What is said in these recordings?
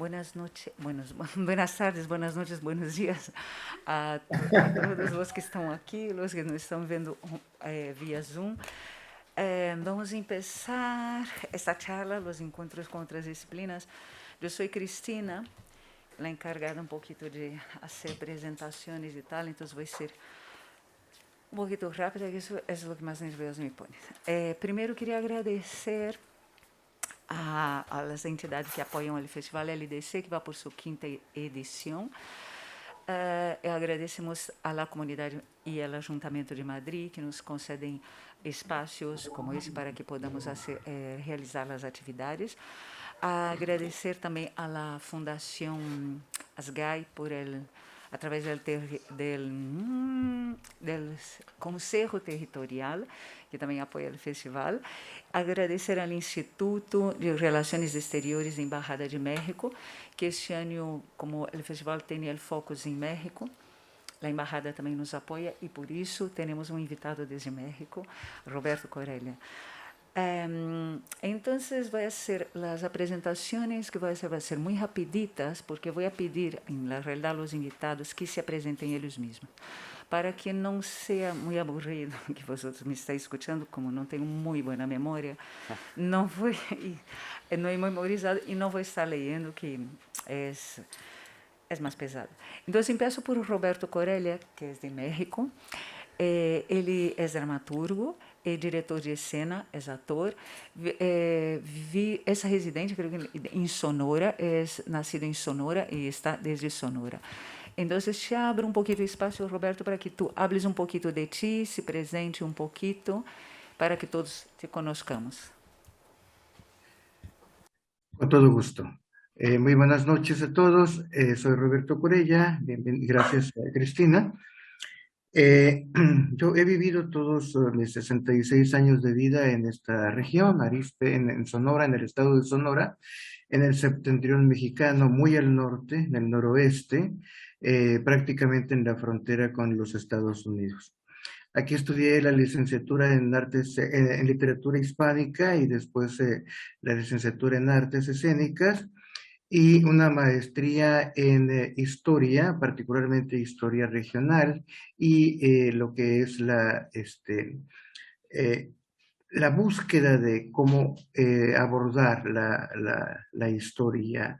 buenas noches, buenas tardes, buenas noches, buenos días a todos los que estão aqui, los que nos estão vendo via Zoom. Vamos empezar esta charla, los encontros con otras disciplinas. Eu sou Cristina, la encargada um pouquinho de fazer apresentações e tal, então vai ser um pouquinho rápido, isso é o que mais nervioso me põe. Primeiro, queria agradecer a las entidades que apoiam o Festival LDC, que vai por sua quinta edição. Agradecemos à la comunidade e ao Ajuntamento de Madrid, que nos concedem espaços como esse para que podamos realizar as atividades. Agradecer também à la Fundação Asgai por através del Conselho Territorial, que também apoia o festival. Agradecer ao Instituto de Relações Exteriores da Embajada de México, que este ano, como o festival tem o foco em México, a Embajada também nos apoia e por isso temos um invitado desde México, Roberto Corella. Entonces voy a hacer las presentaciones que voy a ser muy rapiditas porque voy a pedir en la realidad a los invitados que se presenten ellos mismos para que não seja muito aburrido que vosotros me estáis escutando, como não tenho muito boa memória, não vou não é memorizado e não vou estar lendo, que é mais pesado. Então, empiezo por Roberto Corella, que é de México. Ele é dramaturgo, é diretor de cena, é ator, é residente, creio que em Sonora, é nascido em Sonora e está desde Sonora. Então, te abro um pouquinho de espaço, Roberto, para que tu hables um pouquinho de ti, se presente um pouquinho, para que todos te conozcamos. Con todo gusto. Muy buenas noches a todos. Soy Roberto Corella. Gracias, Cristina. Yo he vivido todos mis 66 años de vida en esta región, Arizpe, en Sonora, en el estado de Sonora, en el septentrión mexicano, muy al norte, en el noroeste, prácticamente en la frontera con los Estados Unidos. Aquí estudié la licenciatura en artes, en literatura hispánica y después la licenciatura en artes escénicas y una maestría en historia, particularmente historia regional y lo que es la búsqueda de cómo abordar la historia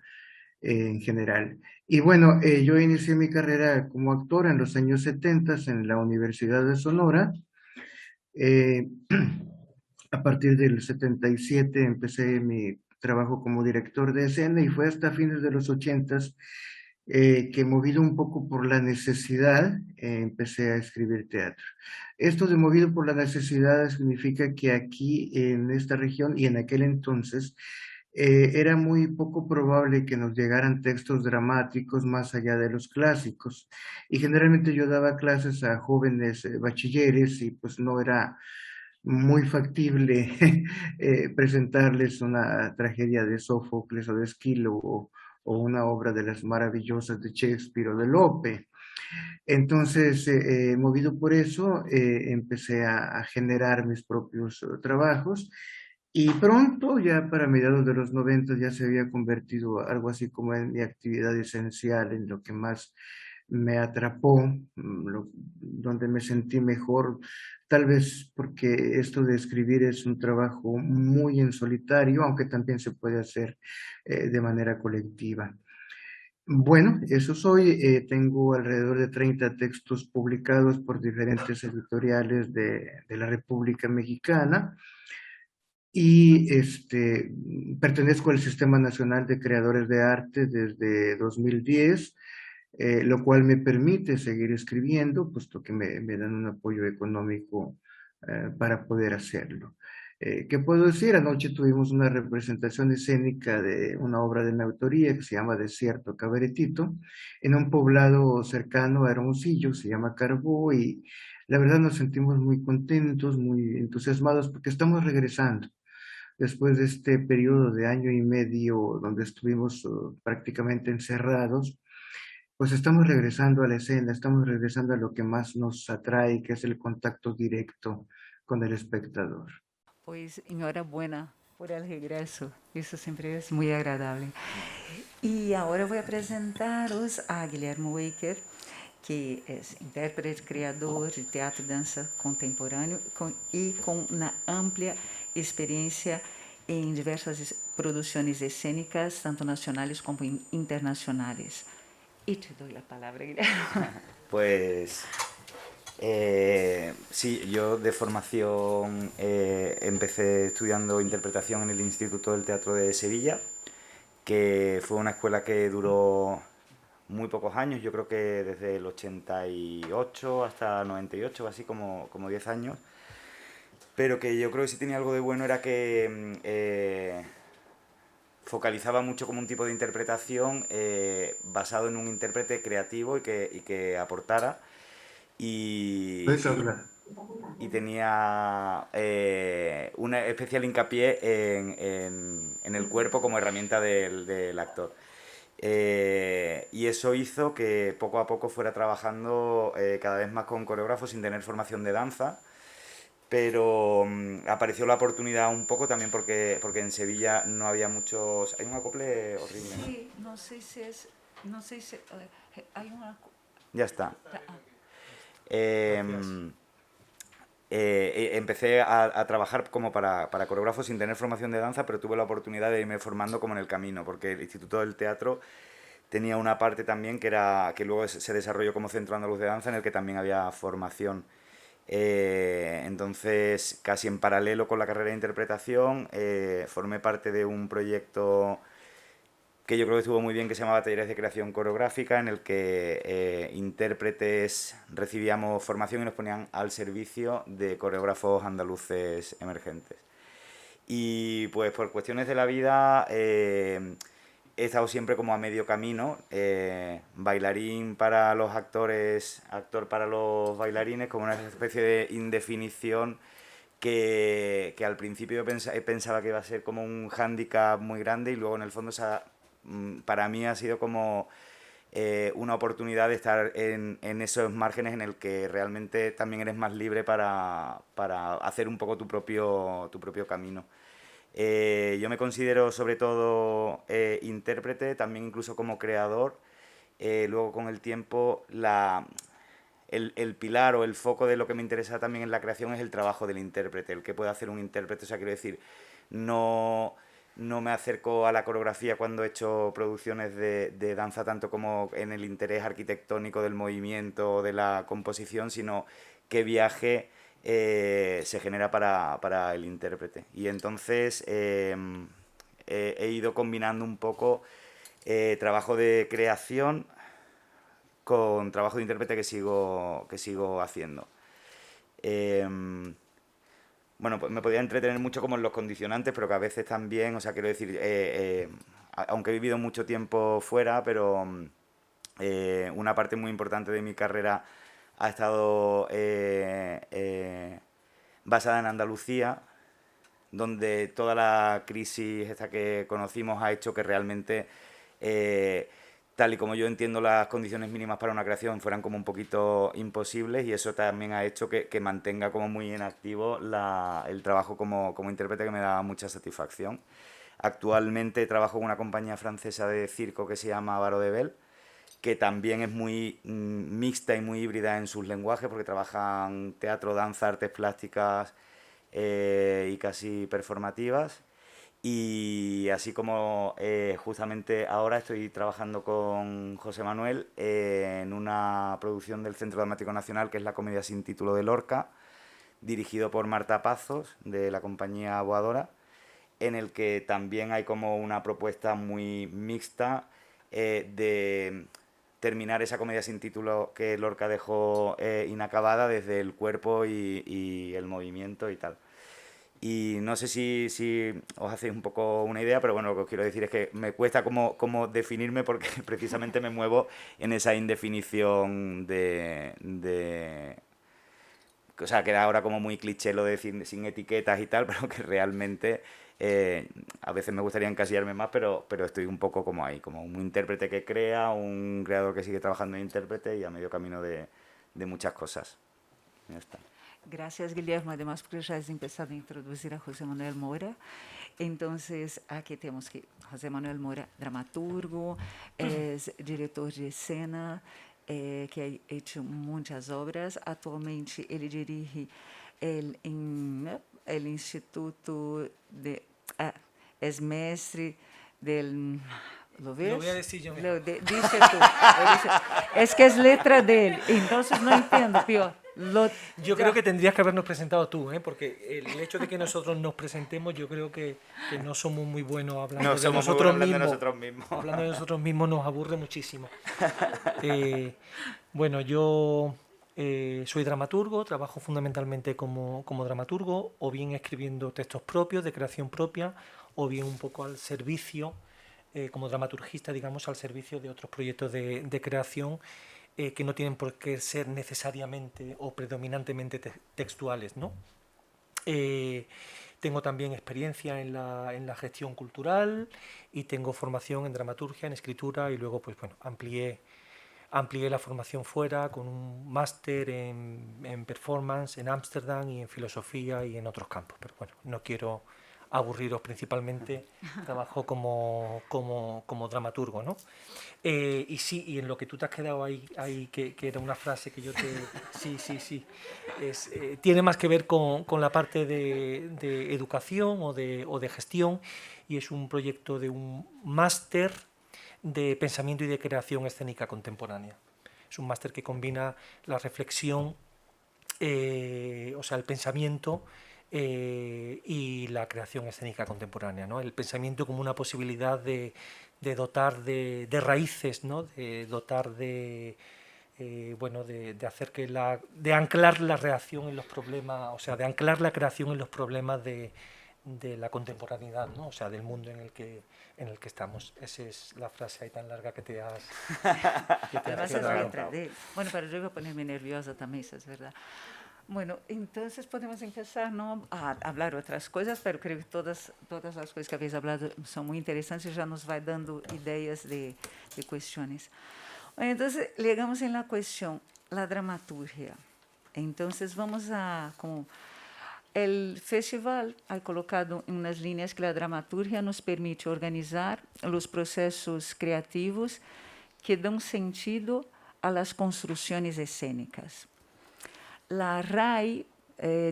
en general. Y bueno, yo inicié mi carrera como actor en los años 70 en la Universidad de Sonora. A partir del 77 empecé mi trabajo como director de escena y fue hasta fines de los 80 que, movido un poco por la necesidad, empecé a escribir teatro. Esto de movido por la necesidad significa que aquí en esta región y en aquel entonces era muy poco probable que nos llegaran textos dramáticos más allá de los clásicos. Y generalmente yo daba clases a jóvenes bachilleres y pues no era muy factible presentarles una tragedia de Sófocles o de Esquilo o una obra de las maravillosas de Shakespeare o de Lope. Entonces, movido por eso, empecé a generar mis propios trabajos y pronto, ya para mediados de los 90, ya se había convertido algo así como en mi actividad esencial, en lo que más me atrapó, donde me sentí mejor, tal vez porque esto de escribir es un trabajo muy en solitario, aunque también se puede hacer de manera colectiva. Bueno, eso soy. Tengo alrededor de 30 textos publicados por diferentes editoriales de la República Mexicana y pertenezco al Sistema Nacional de Creadores de Arte desde 2010, lo cual me permite seguir escribiendo, puesto que me dan un apoyo económico para poder hacerlo. ¿Qué puedo decir? Anoche tuvimos una representación escénica de una obra de mi autoría que se llama Desierto Cabaretito, en un poblado cercano a Hermosillo, se llama Carbó, y la verdad nos sentimos muy contentos, muy entusiasmados, porque estamos regresando. Después de este periodo de año y medio donde estuvimos prácticamente encerrados, pues estamos regresando a la escena, estamos regresando a lo que más nos atrae, que es el contacto directo con el espectador. Pois, enhorabuena por el regreso. Eso siempre es muy agradable. Y ahora voy a presentaros a Guilherme Waker, que es intérprete, creador de teatro y danza contemporáneo y con una amplia experiencia en diversas producciones escénicas, tanto nacionales como internacionales. Y te doy la palabra, Guilherme. Pues sí, yo de formación empecé estudiando interpretación en el Instituto del Teatro de Sevilla, que fue una escuela que duró muy pocos años, yo creo que desde el 88 hasta 98, así como 10 años, pero que yo creo que sí tenía algo de bueno era que focalizaba mucho como un tipo de interpretación basado en un intérprete creativo y que aportara. Y, ¿Puedes y- hablar? y tenía una especial hincapié en el cuerpo como herramienta del actor. Y eso hizo que poco a poco fuera trabajando cada vez más con coreógrafos sin tener formación de danza, pero apareció la oportunidad un poco también porque en Sevilla no había muchos... Hay un acople horrible, ¿no? Sí, no sé si hay una... Ya está. Ah, Em, Empecé a trabajar como para coreógrafo sin tener formación de danza, pero tuve la oportunidad de irme formando como en el camino, porque el Instituto del Teatro tenía una parte también que luego se desarrolló como Centro Andaluz de Danza, en el que también había formación. Entonces, casi en paralelo con la carrera de interpretación, formé parte de un proyecto que yo creo que estuvo muy bien, que se llamaba Talleres de Creación Coreográfica, en el que intérpretes recibíamos formación y nos ponían al servicio de coreógrafos andaluces emergentes. Y pues por cuestiones de la vida he estado siempre como a medio camino, bailarín para los actores, actor para los bailarines, como una especie de indefinición que al principio pensaba que iba a ser como un hándicap muy grande y luego en el fondo para mí ha sido como una oportunidad de estar en esos márgenes en el que realmente también eres más libre para hacer un poco tu propio camino. Yo me considero sobre todo intérprete, también incluso como creador. Luego con el tiempo el pilar o el foco de lo que me interesa también en la creación es el trabajo del intérprete, el que puede hacer un intérprete. O sea, quiero decir, no, no me acerco a la coreografía cuando he hecho producciones de danza tanto como en el interés arquitectónico del movimiento o de la composición, sino qué viaje se genera para el intérprete. Y entonces he ido combinando un poco trabajo de creación con trabajo de intérprete que sigo haciendo. Bueno, pues me podía entretener mucho como en los condicionantes, pero que a veces también, o sea, quiero decir, aunque he vivido mucho tiempo fuera, pero una parte muy importante de mi carrera ha estado basada en Andalucía, donde toda la crisis esta que conocimos ha hecho que realmente, eh, tal y como yo entiendo las condiciones mínimas para una creación, fueran como un poquito imposibles y eso también ha hecho que mantenga como muy en activo el trabajo como intérprete que me da mucha satisfacción. Actualmente trabajo con una compañía francesa de circo que se llama Baro de Bell, que también es muy mixta y muy híbrida en sus lenguajes, porque trabajan teatro, danza, artes plásticas y casi performativas. Y así como justamente ahora estoy trabajando con José Manuel en una producción del Centro Dramático Nacional, que es la comedia sin título de Lorca, dirigido por Marta Pazos, de la compañía Boadora, en el que también hay como una propuesta muy mixta de terminar esa comedia sin título que Lorca dejó inacabada desde el cuerpo y el movimiento y tal. Y no sé si os hacéis un poco una idea, pero bueno, lo que os quiero decir es que me cuesta como definirme porque precisamente me muevo en esa indefinición o sea, queda ahora como muy cliché lo de decir sin etiquetas y tal, pero que realmente a veces me gustaría encasillarme más, pero estoy un poco como ahí, como un intérprete que crea, un creador que sigue trabajando en intérprete y a medio camino de muchas cosas. Ya está. Gracias, Guillermo, además porque ya has empezado a introducir a José Manuel Moura. Entonces, aquí tenemos que José Manuel Moura, dramaturgo, es director de escena, que ha hecho muchas obras. Actualmente, ele dirige el Instituto de... es mestre del... ¿Lo ves? Lo voy a decir yo mismo. Dice tú. Es que es letra de él, entonces no entiendo, peor. Yo creo que tendrías que habernos presentado tú, porque el hecho de que nosotros nos presentemos, yo creo que no somos muy buenos hablando de nosotros mismos. Hablando de nosotros mismos nos aburre muchísimo. Bueno, yo soy dramaturgo, trabajo fundamentalmente como dramaturgo, o bien escribiendo textos propios, de creación propia, o bien un poco al servicio, como dramaturgista, digamos, al servicio de otros proyectos de creación, que no tienen por qué ser necesariamente o predominantemente textuales, ¿no? Tengo también experiencia en la gestión cultural y tengo formación en dramaturgia, en escritura, y luego pues bueno, amplié la formación fuera con un máster en performance en Ámsterdam y en filosofía y en otros campos, pero bueno, no quiero aburriros. Principalmente trabajo como dramaturgo, ¿no? Y sí, y en lo que tú te has quedado ahí que era una frase que yo te... Sí. Tiene más que ver con la parte de educación o de gestión, y es un proyecto de un máster de pensamiento y de creación escénica contemporánea. Es un máster que combina la reflexión, o sea, el pensamiento y la creación escénica contemporánea, ¿no? El pensamiento como una posibilidad de dotar de raíces, ¿no? De dotar de hacer de anclar la reacción en los problemas, o sea, de anclar la creación en los problemas de la contemporaneidad, ¿no? O sea, del mundo en el que estamos. Esa es la frase ahí tan larga que te has quedado. Bueno, pero yo iba a ponerme nerviosa también, eso es verdad. Bueno, entonces podemos empezar, ¿no?, a hablar otras cosas, pero creo que todas las cosas que habéis hablado son muy interesantes y ya nos va dando ideas de cuestiones. Bueno, entonces, llegamos en la cuestión, la dramaturgia. Entonces, vamos a... El festival ha colocado en unas líneas que la dramaturgia nos permite organizar los procesos creativos que dan sentido a las construcciones escénicas. La RAI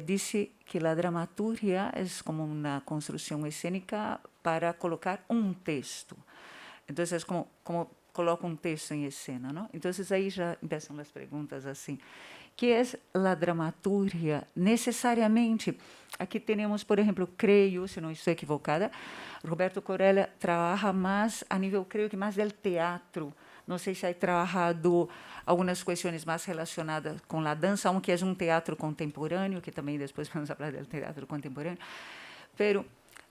dice que la dramaturgia es como una construcción escénica para colocar un texto. Entonces, es como coloca un texto en escena, ¿no? Entonces, ahí ya empiezan las preguntas así. ¿Qué es la dramaturgia? Necesariamente, aquí tenemos, por ejemplo, creo, si no estoy equivocada, Roberto Corella trabaja más a nivel, creo que más del teatro. No sé si ha trabajado algunas cuestiones más relacionadas con la danza, aunque es un teatro contemporáneo, que también después vamos a hablar del teatro contemporáneo. Pero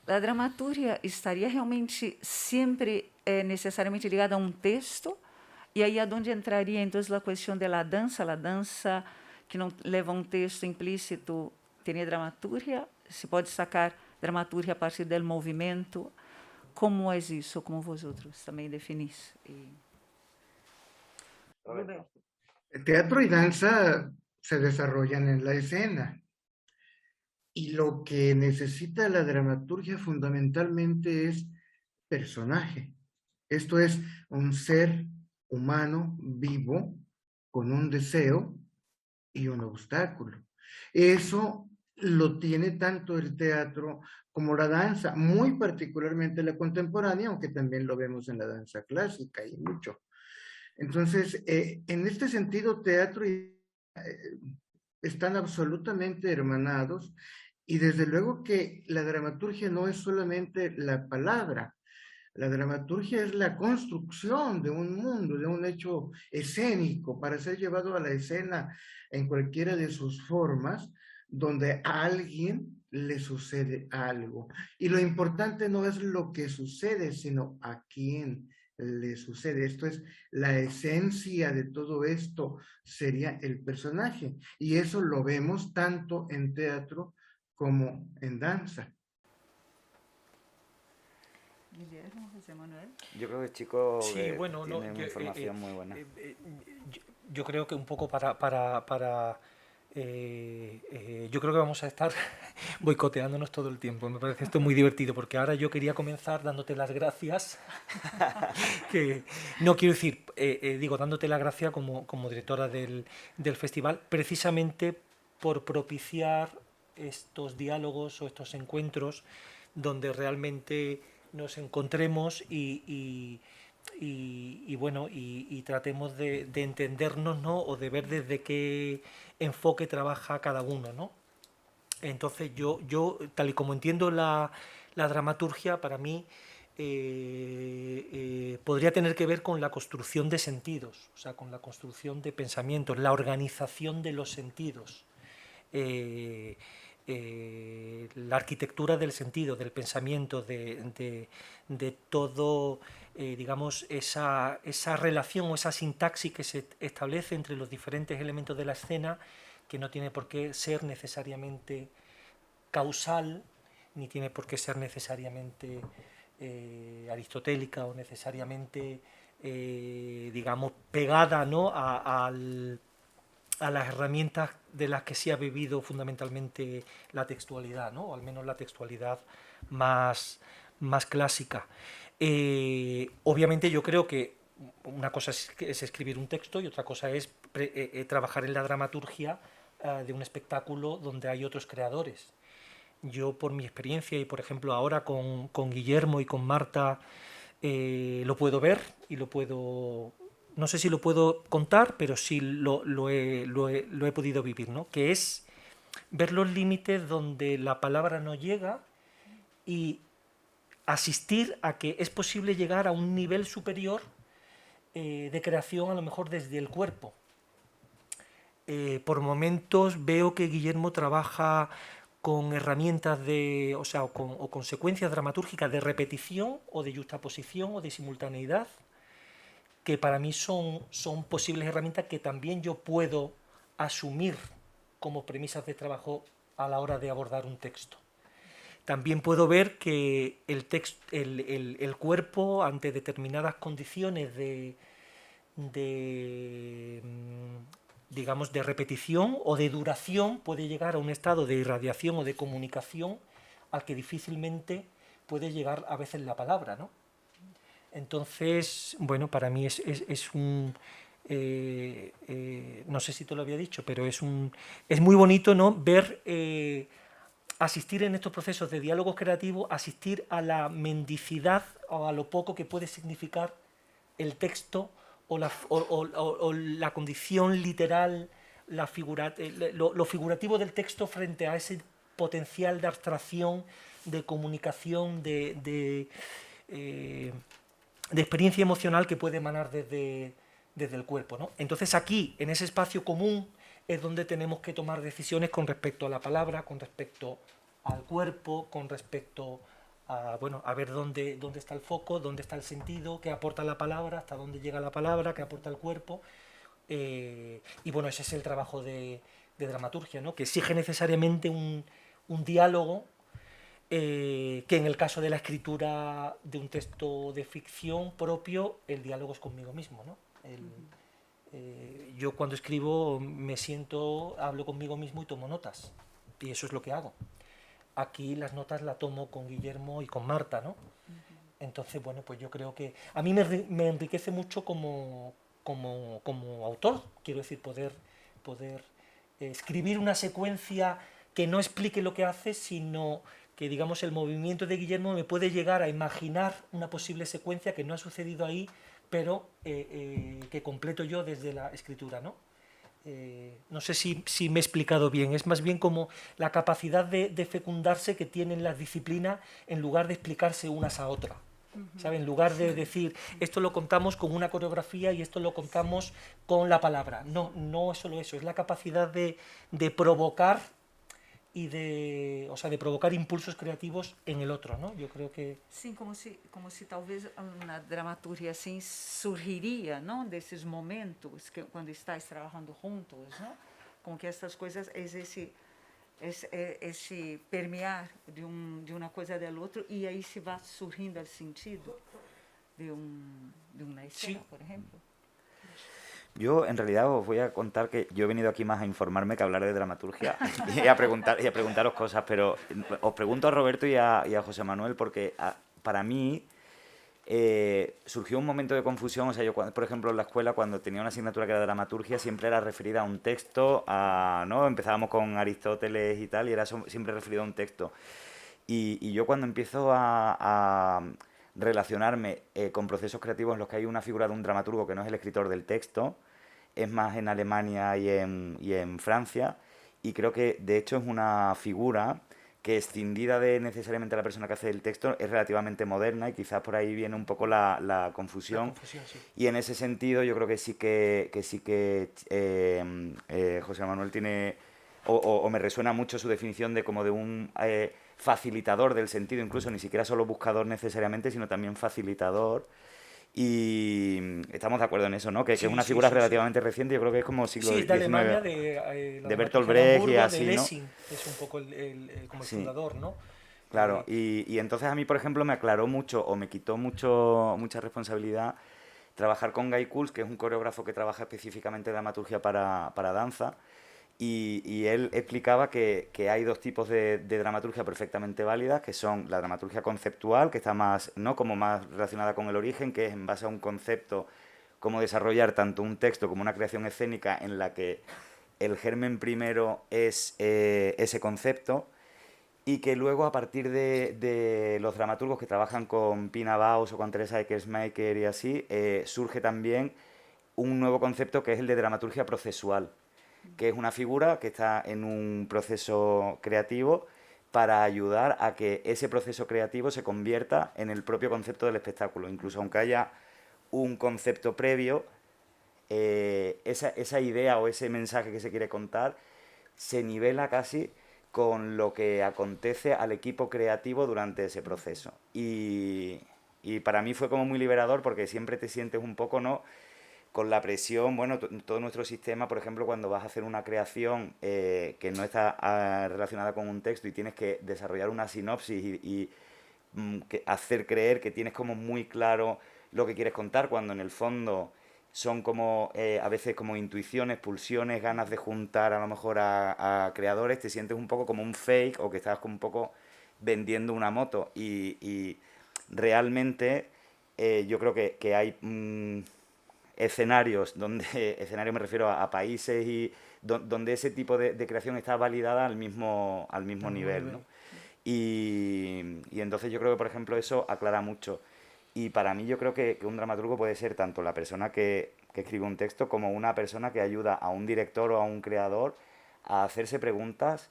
la dramaturgia estaría realmente siempre necesariamente ligada a un texto, e aí aonde entraria, então, a questão da dança que não leva um texto implícito, teria dramaturgia, se pode sacar dramaturgia a partir do movimento. Como é isso? Como vosotros também definis? El teatro y danza se desarrollan en la escena, y lo que necesita la dramaturgia fundamentalmente es personaje. Esto es un ser humano vivo con un deseo y un obstáculo. Eso lo tiene tanto el teatro como la danza, muy particularmente la contemporánea, aunque también lo vemos en la danza clásica y mucho. Entonces, en este sentido, teatro y están absolutamente hermanados, y desde luego que la dramaturgia no es solamente la palabra. La dramaturgia es la construcción de un mundo, de un hecho escénico, para ser llevado a la escena en cualquiera de sus formas, donde a alguien le sucede algo. Y lo importante no es lo que sucede, sino a quién le sucede. Esto es la esencia de todo esto, sería el personaje. Y eso lo vemos tanto en teatro como en danza. Guillermo, José Manuel. Yo creo que el chico sí, bueno, tiene una información muy buena. Yo creo que un poco para yo creo que vamos a estar boicoteándonos todo el tiempo. Me parece esto muy divertido, porque ahora yo quería comenzar dándote las gracias. Que no quiero decir, digo, dándote las gracias como directora del festival, precisamente por propiciar estos diálogos o estos encuentros donde realmente nos encontremos y bueno, y tratemos de entendernos, ¿no? O de ver desde qué enfoque trabaja cada uno, ¿no? Entonces yo tal y como entiendo la dramaturgia, para mí podría tener que ver con la construcción de sentidos, o sea, con la construcción de pensamientos, la organización de los sentidos. La arquitectura del sentido, del pensamiento, de todo, digamos, esa relación o esa sintaxis que se establece entre los diferentes elementos de la escena, que no tiene por qué ser necesariamente causal, ni tiene por qué ser necesariamente aristotélica o necesariamente, digamos, pegada, ¿no? a las herramientas de las que se ha vivido fundamentalmente la textualidad, ¿no? O al menos la textualidad más clásica. Obviamente yo creo que una cosa es escribir un texto y otra cosa es trabajar en la dramaturgia de un espectáculo donde hay otros creadores. Yo, por mi experiencia y por ejemplo ahora con Guillermo y con Marta, lo puedo ver y lo puedo, no sé si lo puedo contar, pero sí lo he podido vivir, ¿no? Que es ver los límites donde la palabra no llega y asistir a que es posible llegar a un nivel superior de creación, a lo mejor desde el cuerpo. Por momentos veo que Guillermo trabaja con herramientas de, o sea, o con secuencias dramatúrgicas de repetición o de yuxtaposición o de simultaneidad, que para mí son posibles herramientas que también yo puedo asumir como premisas de trabajo a la hora de abordar un texto. También puedo ver que el cuerpo, ante determinadas condiciones digamos, de repetición o de duración, puede llegar a un estado de irradiación o de comunicación al que difícilmente puede llegar a veces la palabra, ¿no? Entonces, bueno, para mí es un... no sé si te lo había dicho, pero es muy bonito, ¿no? Ver, asistir en estos procesos de diálogo creativo, asistir a la mendicidad o a lo poco que puede significar el texto o la condición literal, lo figurativo del texto frente a ese potencial de abstracción, de comunicación, de experiencia emocional que puede emanar desde el cuerpo, ¿no? Entonces aquí, en ese espacio común, es donde tenemos que tomar decisiones con respecto a la palabra, con respecto al cuerpo, con respecto a ver dónde está el foco, dónde está el sentido, qué aporta la palabra, hasta dónde llega la palabra, qué aporta el cuerpo. Y bueno, ese es el trabajo de dramaturgia, ¿no? Que exige necesariamente un diálogo, que en el caso de la escritura de un texto de ficción propio, el diálogo es conmigo mismo, ¿no? Yo cuando escribo me siento, hablo conmigo mismo y tomo notas, y eso es lo que hago. Aquí las notas las tomo con Guillermo y con Marta, ¿no? Entonces, bueno, pues yo creo que a mí me enriquece mucho como autor, quiero decir, poder escribir una secuencia que no explique lo que hace, sino que, digamos, el movimiento de Guillermo me puede llegar a imaginar una posible secuencia que no ha sucedido ahí, pero que completo yo desde la escritura, ¿no? No sé si me he explicado bien, es más bien como la capacidad de fecundarse que tienen las disciplinas en lugar de explicarse unas a otras. ¿Sabe? En lugar de decir, esto lo contamos con una coreografía y esto lo contamos con la palabra. No, no es solo eso, es la capacidad de provocar y de provocar impulsos creativos en el otro, ¿no? Yo creo que... Sim, como se talvez uma dramaturgia assim surgiria, não, desses momentos que quando estáis trabalhando juntos, não? Com que essas coisas esse permear de uma coisa del outro e aí se vai surgindo o sentido de uma escena, Sí. por exemplo. Yo en realidad os voy a contar que yo he venido aquí más a informarme que a hablar de dramaturgia y a preguntaros cosas, pero os pregunto a Roberto y a José Manuel porque para mí surgió un momento de confusión. O sea, yo, por ejemplo, en la escuela, cuando tenía una asignatura que era dramaturgia, siempre era referida a un texto, ¿no? Empezábamos con Aristóteles y tal, y era siempre referido a un texto. Y yo cuando empiezo a relacionarme con procesos creativos en los que hay una figura de un dramaturgo que no es el escritor del texto, es más en Alemania y en Francia, y creo que de hecho es una figura que, escindida de necesariamente la persona que hace el texto, es relativamente moderna, y quizás por ahí viene un poco la La confusión. confusión, sí. Y en ese sentido yo creo que José Manuel tiene, o me resuena mucho su definición de como de un facilitador del sentido, incluso ni siquiera solo buscador necesariamente, sino también facilitador. Y estamos de acuerdo en eso, ¿no? Que es Sí, una sí, figura sí, sí. relativamente reciente, yo creo que es como siglo Sí, es de Alemania, XIX, de la de Bertolt dramaturgia de Brecht y Hamburgo, de así, ¿no? Lessing, es un poco como el Sí, fundador, ¿no? claro. Y entonces a mí, por ejemplo, me aclaró mucho o me quitó mucha responsabilidad trabajar con Guy Kuls, que es un coreógrafo que trabaja específicamente dramaturgia para danza. Y él explicaba que hay dos tipos de dramaturgia perfectamente válidas, que son la dramaturgia conceptual, que está más, ¿no? Como más relacionada con el origen, que es en base a un concepto, cómo desarrollar tanto un texto como una creación escénica en la que el germen primero es ese concepto, y que luego, a partir de los dramaturgos que trabajan con Pina Bausch o con Teresa Eckersmaker y así, surge también un nuevo concepto que es el de dramaturgia procesual, que es una figura que está en un proceso creativo para ayudar a que ese proceso creativo se convierta en el propio concepto del espectáculo. Incluso aunque haya un concepto previo, esa idea o ese mensaje que se quiere contar se nivela casi con lo que acontece al equipo creativo durante ese proceso. Y para mí fue como muy liberador, porque siempre te sientes un poco, ¿no?, con la presión. Bueno, todo nuestro sistema, por ejemplo, cuando vas a hacer una creación que no está relacionada con un texto y tienes que desarrollar una sinopsis y hacer creer que tienes como muy claro lo que quieres contar, cuando en el fondo son como a veces como intuiciones, pulsiones, ganas de juntar a lo mejor a creadores, te sientes un poco como un fake, o que estás como un poco vendiendo una moto. Y realmente yo creo que hay escenarios donde, escenario me refiero a países, y donde ese tipo de creación está validada al mismo Al mismo nivel, nivel. ¿no? Y entonces yo creo que, por ejemplo, eso aclara mucho. Y para mí yo creo que un dramaturgo puede ser tanto la persona que escribe un texto, como una persona que ayuda a un director o a un creador a hacerse preguntas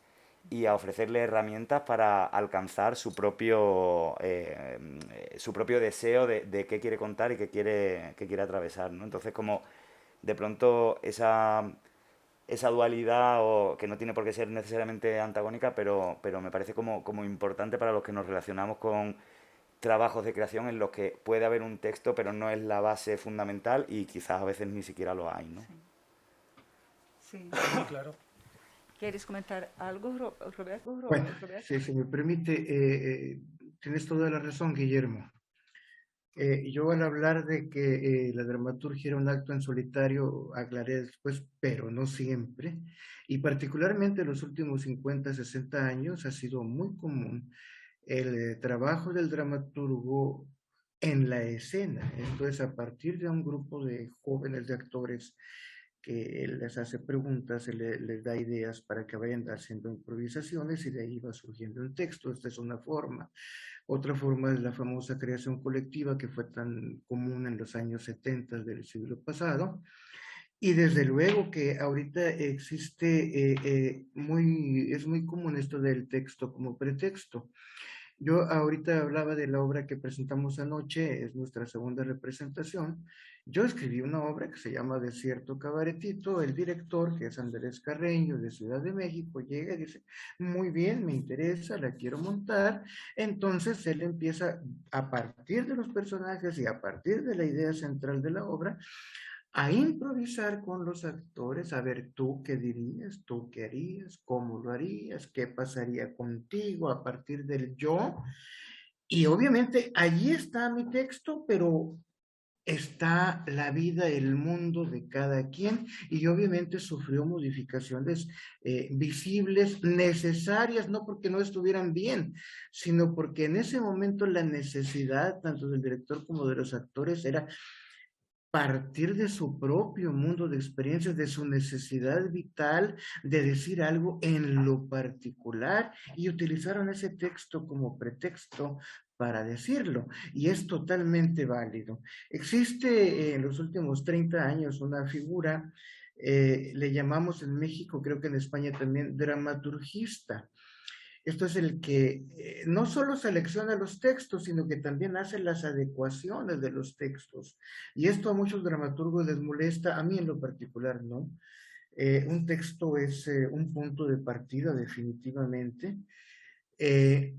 y a ofrecerle herramientas para alcanzar su propio deseo de qué quiere contar y qué quiere atravesar, ¿no? Entonces, como de pronto esa dualidad, o que no tiene por qué ser necesariamente antagónica, pero me parece como importante para los que nos relacionamos con trabajos de creación en los que puede haber un texto, pero no es la base fundamental, y quizás a veces ni siquiera lo hay, ¿no? Sí. Sí, claro. ¿Quieres comentar algo, Roberto? Bueno, si me permite, tienes toda la razón, Guillermo. Yo, al hablar de que la dramaturgia era un acto en solitario, aclaré después, pero no siempre, y particularmente en los últimos 50, 60 años ha sido muy común el trabajo del dramaturgo en la escena. Esto es, a partir de un grupo de jóvenes de actores que él les hace preguntas, les da ideas para que vayan haciendo improvisaciones, y de ahí va surgiendo un texto. Esta es una forma. Otra forma es la famosa creación colectiva, que fue tan común en los años 70 del siglo pasado. Y desde luego que ahorita existe, es muy común esto del texto como pretexto. Yo ahorita hablaba de la obra que presentamos anoche, es nuestra segunda representación. Yo escribí una obra que se llama Desierto Cabaretito. El director, que es Andrés Carreño, de Ciudad de México, llega y dice: muy bien, me interesa, la quiero montar. Entonces él empieza, a partir de los personajes y a partir de la idea central de la obra, a improvisar con los actores, a ver, tú qué dirías, tú qué harías, cómo lo harías, qué pasaría contigo a partir del yo. Y obviamente allí está mi texto, pero está la vida, el mundo de cada quien, y obviamente sufrió modificaciones visibles, necesarias, no porque no estuvieran bien, sino porque en ese momento la necesidad, tanto del director como de los actores, era partir de su propio mundo de experiencias, de su necesidad vital de decir algo en lo particular, y utilizaron ese texto como pretexto para decirlo, y es totalmente válido. Existe en los últimos 30 años una figura, le llamamos en México, creo que en España también, dramaturgista. Esto es el que no solo selecciona los textos, sino que también hace las adecuaciones de los textos. Y esto a muchos dramaturgos les molesta, a mí en lo particular, ¿no? Un texto es un punto de partida definitivamente. Eh,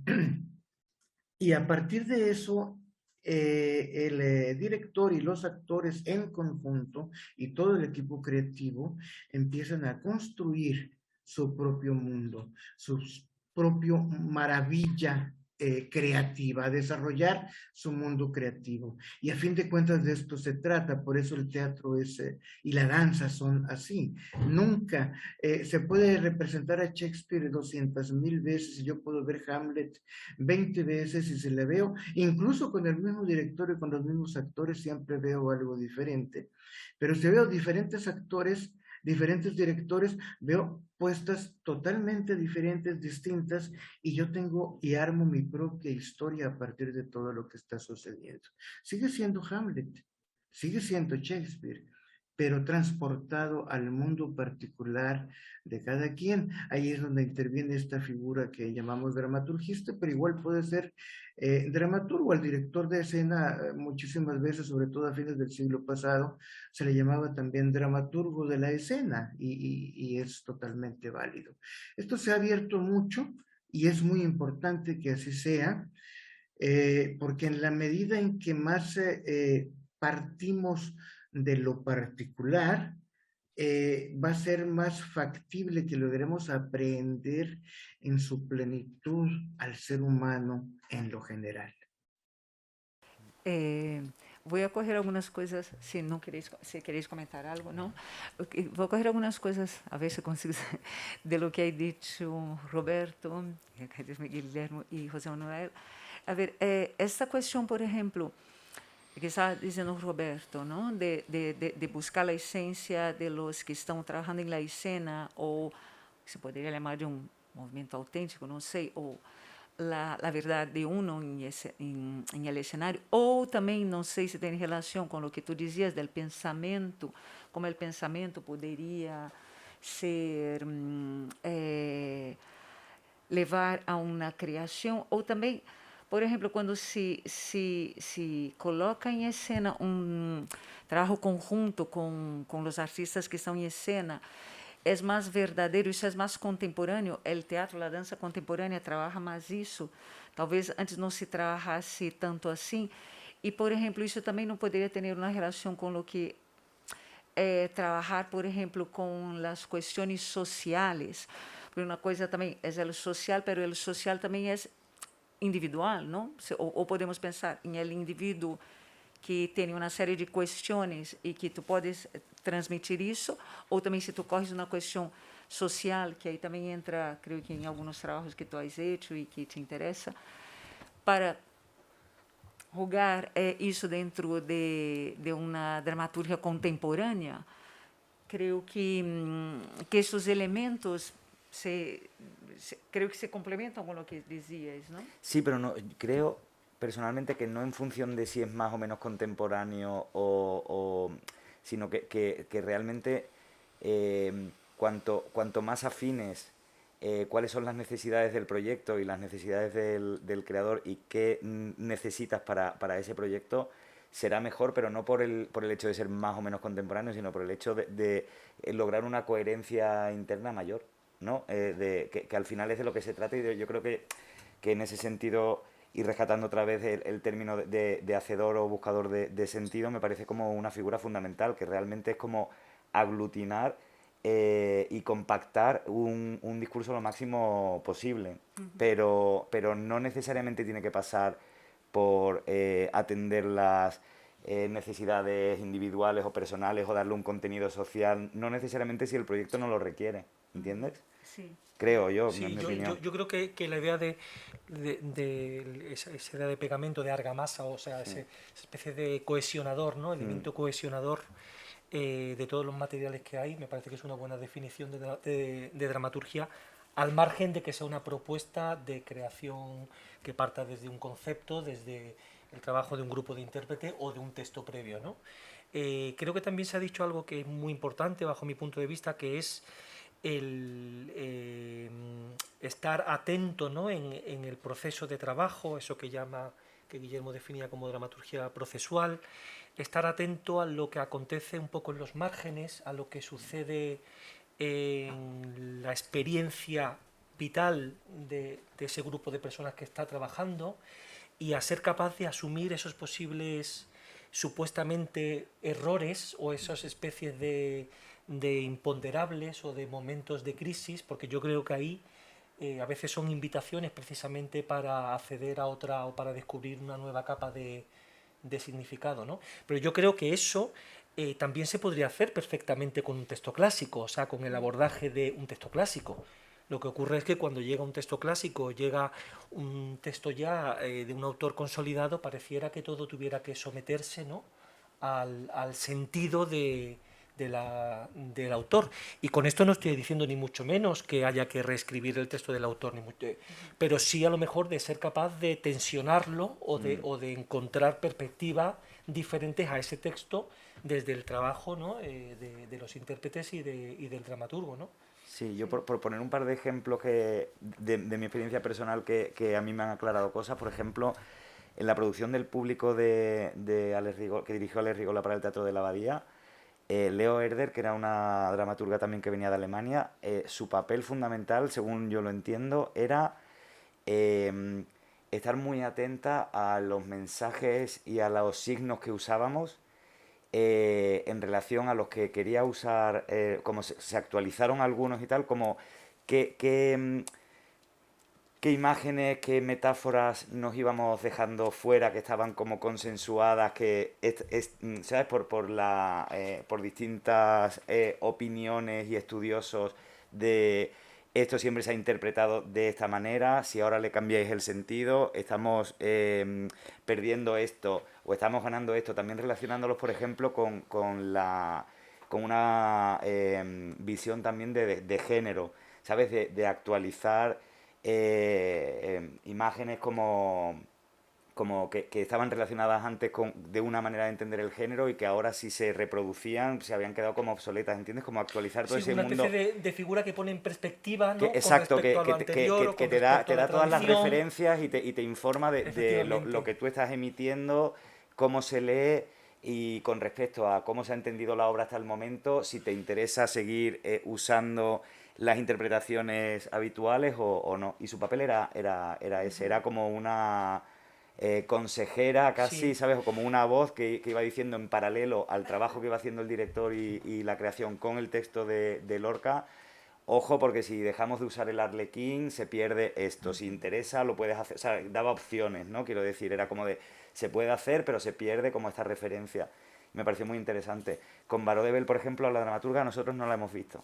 y a partir de eso, el director y los actores en conjunto y todo el equipo creativo empiezan a construir su propio mundo, su propio maravilla creativa, a desarrollar su mundo creativo. Y a fin de cuentas de esto se trata, por eso el teatro es, y la danza son así. Nunca se puede representar a Shakespeare 200,000 veces, y yo puedo ver Hamlet 20 veces y se le veo, incluso con el mismo director y con los mismos actores, siempre veo algo diferente. Pero si veo diferentes actores, diferentes directores, veo puestas totalmente diferentes, distintas, y yo tengo y armo mi propia historia a partir de todo lo que está sucediendo. Sigue siendo Hamlet, sigue siendo Shakespeare, pero transportado al mundo particular de cada quien. Ahí es donde interviene esta figura que llamamos dramaturgista, pero igual puede ser dramaturgo. Al director de escena, muchísimas veces, sobre todo a fines del siglo pasado, se le llamaba también dramaturgo de la escena, y es totalmente válido. Esto se ha abierto mucho y es muy importante que así sea, porque en la medida en que más partimos de lo particular, va a ser más factible que logremos aprender en su plenitud al ser humano en lo general. Voy a coger algunas cosas, si queréis comentar algo, ¿no? Voy a coger algunas cosas, a ver si consigo, de lo que ha dicho Roberto, Guillermo y José Manuel. A ver, esta cuestión, por ejemplo, que estaba diciendo Roberto, ¿no? De buscar la esencia de los que están trabajando en la escena, o se podría llamar de un movimiento auténtico, no sé, o la verdad de uno en el escenario, o también, no sé si tiene relación con lo que tú decías del pensamiento, como el pensamiento podría ser, levar a una creación, o también, por ejemplo, cuando se coloca en escena un trabajo conjunto con los artistas que están en escena, es más verdadeiro, isso é mais contemporâneo. O teatro, a dança contemporânea trabalha mais isso. Talvez antes não se trabalhasse tanto assim. E, por exemplo, isso também não poderia ter uma relação com o que trabalhar, por exemplo, com as questões sociais. Porque uma coisa também é o social, mas o social também é individual, não? Ou podemos pensar em el indivíduo que tem uma série de questões e que tu podes transmitir isso, ou também se tu corres uma questão social, que aí também entra, creio que em alguns trabalhos que tu has feito e que te interessa, para jogar isso dentro de uma dramaturgia contemporânea, creio que esses elementos creo que se complementan con lo que decíais, ¿no? Sí, pero no, creo personalmente que no en función de si es más o menos contemporáneo sino que realmente cuanto más afines cuáles son las necesidades del proyecto y las necesidades del creador y qué necesitas para ese proyecto, será mejor, pero no por el hecho de ser más o menos contemporáneo, sino por el hecho de lograr una coherencia interna mayor, ¿no? Que al final es de lo que se trata, y yo creo que en ese sentido, y rescatando otra vez el término de hacedor o buscador de sentido, me parece como una figura fundamental, que realmente es como aglutinar y compactar un discurso lo máximo posible, pero no necesariamente tiene que pasar por atender necesidades individuales o personales o darle un contenido social, no necesariamente si el proyecto no lo requiere, ¿entiendes? Sí. Creo yo, Sí, en mi opinión. yo creo que la idea esa idea de pegamento, de argamasa, o sea, Sí. esa especie de cohesionador, ¿no? Elemento cohesionador de todos los materiales que hay, me parece que es una buena definición de dramaturgia, al margen de que sea una propuesta de creación que parta desde un concepto, desde el trabajo de un grupo de intérprete o de un texto previo, ¿no? Creo que también se ha dicho algo que es muy importante bajo mi punto de vista, que es el estar atento, ¿no? en el proceso de trabajo, eso que Guillermo definía como dramaturgia procesual, estar atento a lo que acontece un poco en los márgenes, a lo que sucede en la experiencia vital de ese grupo de personas que está trabajando, y a ser capaz de asumir esos posibles supuestamente errores o esas especies de imponderables o de momentos de crisis, porque yo creo que ahí a veces son invitaciones precisamente para acceder a otra o para descubrir una nueva capa de significado, ¿no? Pero yo creo que eso también se podría hacer perfectamente con un texto clásico, o sea, con el abordaje de un texto clásico. Lo que ocurre es que cuando llega un texto clásico, llega un texto ya de un autor consolidado, pareciera que todo tuviera que someterse, ¿no? al sentido del autor. Y con esto no estoy diciendo ni mucho menos que haya que reescribir el texto del autor, pero sí a lo mejor de ser capaz de tensionarlo o de encontrar perspectivas diferentes a ese texto desde el trabajo, ¿no? de los intérpretes y del dramaturgo, ¿no? Sí, yo por poner un par de ejemplos de mi experiencia personal que a mí me han aclarado cosas, por ejemplo, en la producción del público de Alex Rigola, que dirigió Alex Rigola para el Teatro de la Abadía, Leo Herder, que era una dramaturga también que venía de Alemania, su papel fundamental, según yo lo entiendo, era estar muy atenta a los mensajes y a los signos que usábamos en relación a los que quería usar, como se actualizaron algunos y tal, como qué qué imágenes, qué metáforas nos íbamos dejando fuera, que estaban como consensuadas, ¿sabes? Por distintas opiniones y estudiosos de esto siempre se ha interpretado de esta manera, si ahora le cambiáis el sentido, estamos perdiendo esto o estamos ganando esto, también relacionándolos, por ejemplo, con una visión también de género, ¿sabes? De actualizar imágenes como que estaban relacionadas antes de una manera de entender el género y que ahora si se reproducían se habían quedado como obsoletas, ¿entiendes? Como actualizar todo Sí, ese una mundo. especie de figura que pone en perspectiva, ¿no? Con Exacto, respecto a lo anterior o que con te da, respecto a la todas las tradición. referencias y te informa de lo Efectivamente. que tú estás emitiendo, cómo se lee y con respecto a cómo se ha entendido la obra hasta el momento, si te interesa seguir usando las interpretaciones habituales o no. Y su papel era ese, era como una consejera casi, Sí, ¿sabes? O como una voz que iba diciendo en paralelo al trabajo que iba haciendo el director y la creación con el texto de Lorca. Ojo, porque si dejamos de usar el arlequín, se pierde esto. Si interesa, lo puedes hacer. O sea, daba opciones, ¿no? Quiero decir, era como de, se puede hacer, pero se pierde como esta referencia. Me pareció muy interesante. Con Baró de Bell, por ejemplo, a la dramaturga nosotros no la hemos visto.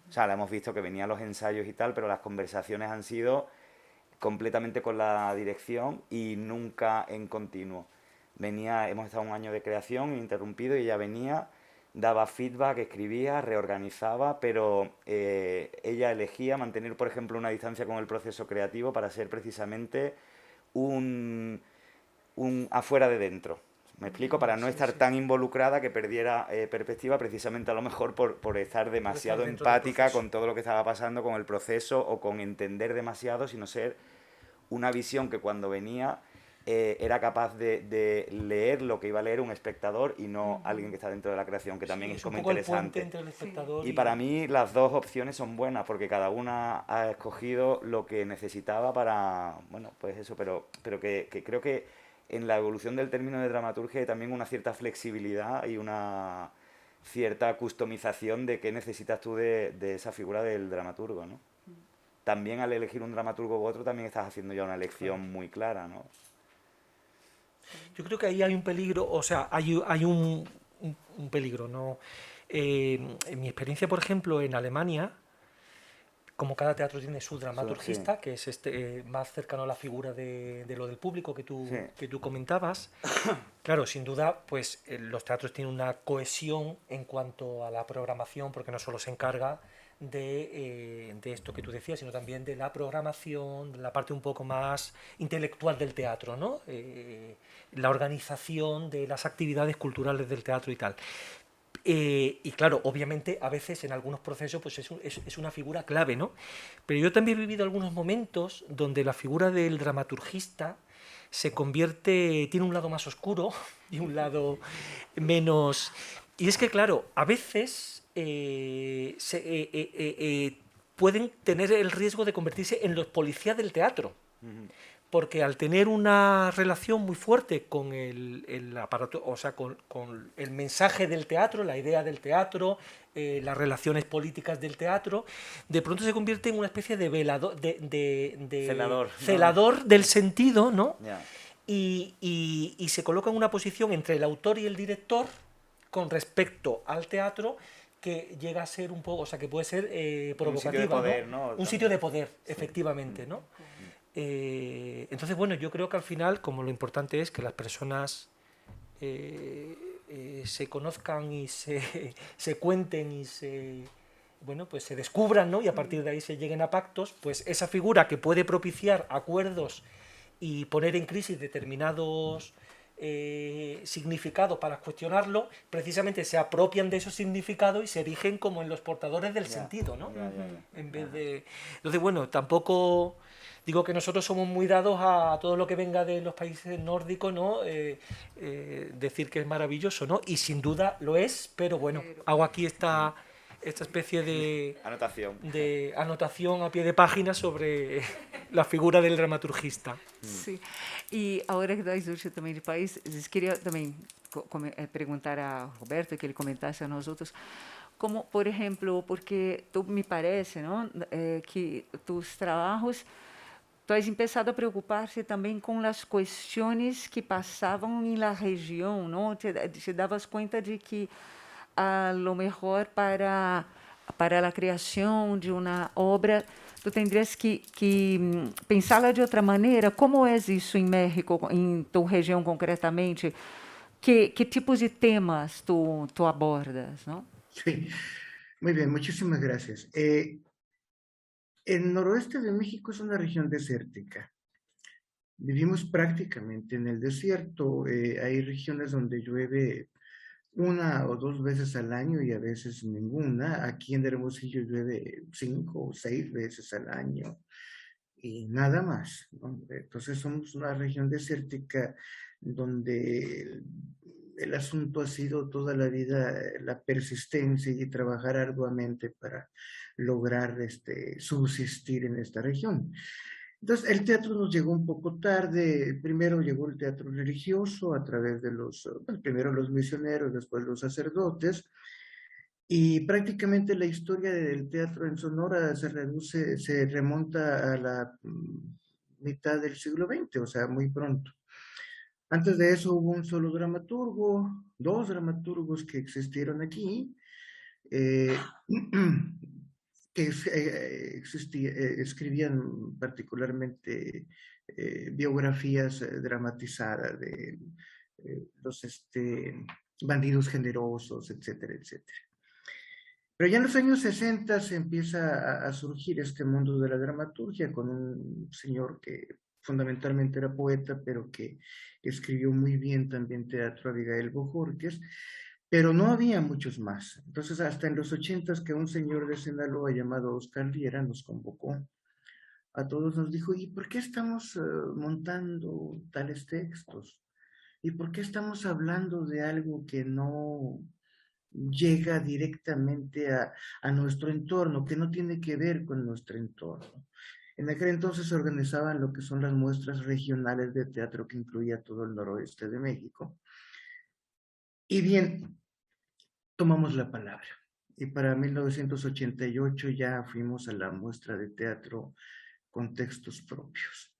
O sea, la hemos visto que venía a los ensayos y tal, pero las conversaciones han sido completamente con la dirección y nunca en continuo. Venía, hemos estado un año de creación ininterrumpido y ella venía, daba feedback, escribía, reorganizaba, pero ella elegía mantener, por ejemplo, una distancia con el proceso creativo para ser precisamente un, un afuera de dentro. Me explico, para no sí, estar sí. tan involucrada que perdiera perspectiva precisamente a lo mejor por estar Por estar demasiado dentro del empática proceso. con todo lo que estaba pasando con el proceso o con entender demasiado, sino ser una visión que cuando venía era capaz de leer lo que iba a leer un espectador y no alguien que está dentro de la creación, que Sí, también es es un como poco el puente interesante. entre el Sí. espectador Y y... para mí las dos opciones son buenas porque cada una ha escogido lo que necesitaba para, bueno, pues eso, pero que creo que en la evolución del término de dramaturgia hay también una cierta flexibilidad y una cierta customización de qué necesitas tú de esa figura del dramaturgo, ¿no? También al elegir un dramaturgo u otro también estás haciendo ya una Claro. elección muy clara, ¿no? Yo creo que ahí hay un peligro, o sea, hay un peligro, ¿no? En mi experiencia, por ejemplo, en Alemania, como cada teatro tiene su Sí, dramaturgista, que es más cercano a la figura de lo del público sí, que tú comentabas, claro, sin duda, pues los teatros tienen una cohesión en cuanto a la programación, porque no solo se encarga de esto que tú decías, sino también de la programación, de la parte un poco más intelectual del teatro, ¿no? La organización de las actividades culturales del teatro y tal. Y claro, obviamente a veces en algunos procesos pues es una figura clave, ¿no? Pero yo también he vivido algunos momentos donde la figura del dramaturgista se convierte, tiene un lado más oscuro y un lado menos... Y es que claro, a veces pueden tener el riesgo de convertirse en los policías del teatro, porque al tener una relación muy fuerte con el aparato, o sea, con el mensaje del teatro, la idea del teatro, las relaciones políticas del teatro, de pronto se convierte en una especie de velador, Celador, ¿no? celador del sentido, ¿no? Ya. Y se coloca en una posición entre el autor y el director con respecto al teatro que llega a ser un poco, o sea, que puede ser provocativa, sitio de poder, ¿no? ¿no? Un También. sitio de poder, efectivamente, ¿no? Entonces, bueno, yo creo que al final, como lo importante es que las personas se conozcan y se cuenten y bueno, pues se descubran, ¿no? Y a partir de ahí se lleguen a pactos, pues esa figura que puede propiciar acuerdos y poner en crisis determinados significados para cuestionarlo, precisamente se apropian de esos significados y se erigen como en los portadores del sentido, ¿no? En vez de... Entonces, bueno, tampoco... Digo que nosotros somos muy dados a todo lo que venga de los países nórdicos, ¿no? Decir que es maravilloso, ¿no? Y sin duda lo es, pero bueno, hago aquí esta especie Anotación. de anotación a pie de página sobre la figura del dramaturgista. Sim. E a hora que nós surge também de país, eu queria também perguntar a Roberto, que ele comentasse a nós outros, como, por exemplo, porque tu me parece, não, que tus trabalhos, tu has começado a preocupar-se também com as questões que passavam na região, não? Te davas conta de que a lo mejor para a criação de uma obra tu tendrías que pensá-la de outra maneira. Como é isso em México, em tua região concretamente? Que tipos de temas tu abordas, não? Sí, muy bien, muchísimas gracias. El noroeste de México es una región desértica. Vivimos prácticamente en el desierto. Hay regiones donde llueve una o dos veces al año y a veces ninguna. Aquí en Hermosillo llueve 5 o 6 veces al año y nada más, ¿no? Entonces somos una región desértica donde el asunto ha sido toda la vida la persistencia y trabajar arduamente para lograr subsistir en esta región. Entonces, el teatro nos llegó un poco tarde. Primero llegó el teatro religioso a través de primero los misioneros, después los sacerdotes, y prácticamente la historia del teatro en Sonora se remonta a la mitad del siglo XX, o sea, muy pronto. Antes de eso hubo un solo dramaturgo, dos dramaturgos que existieron aquí, eh, que escribían particularmente biografías dramatizadas de los bandidos generosos, etcétera, etcétera. Pero ya en los años 60 se empieza a surgir este mundo de la dramaturgia con un señor que fundamentalmente era poeta, pero que escribió muy bien también teatro, Abigail Bojorquez, pero no había muchos más. Entonces, hasta en los 80 que un señor de Sinaloa llamado Oscar Riera nos convocó a todos, nos dijo, ¿y por qué estamos montando tales textos? ¿Y por qué estamos hablando de algo que no llega directamente a nuestro entorno, que no tiene que ver con nuestro entorno? En aquel entonces se organizaban lo que son las muestras regionales de teatro que incluía todo el noroeste de México. Y bien, tomamos la palabra. Y para 1988 ya fuimos a la muestra de teatro con textos propios.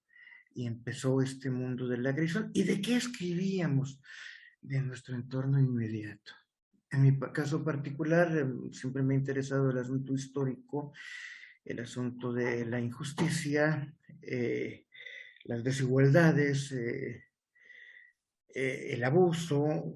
y empezó este mundo de la agresión. ¿Y de qué escribíamos? De nuestro entorno inmediato. En mi caso particular, siempre me ha interesado el asunto histórico, el asunto de la injusticia, las desigualdades, el abuso.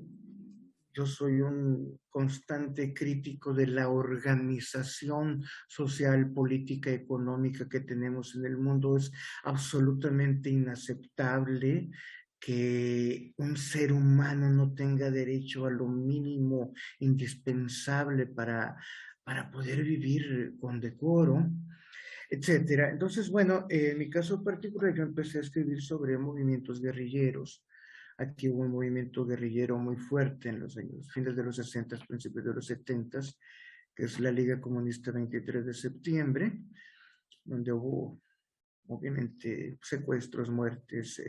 Yo soy un constante crítico de la organización social, política, económica que tenemos en el mundo. Es absolutamente inaceptable que un ser humano no tenga derecho a lo mínimo indispensable para poder vivir con decoro, etcétera. Entonces, bueno, en mi caso particular, yo empecé a escribir sobre movimientos guerrilleros. Aquí hubo un movimiento guerrillero muy fuerte en los años, fines de los 60, principios de los 70, que es la Liga Comunista 23 de septiembre, donde hubo, obviamente, secuestros, muertes,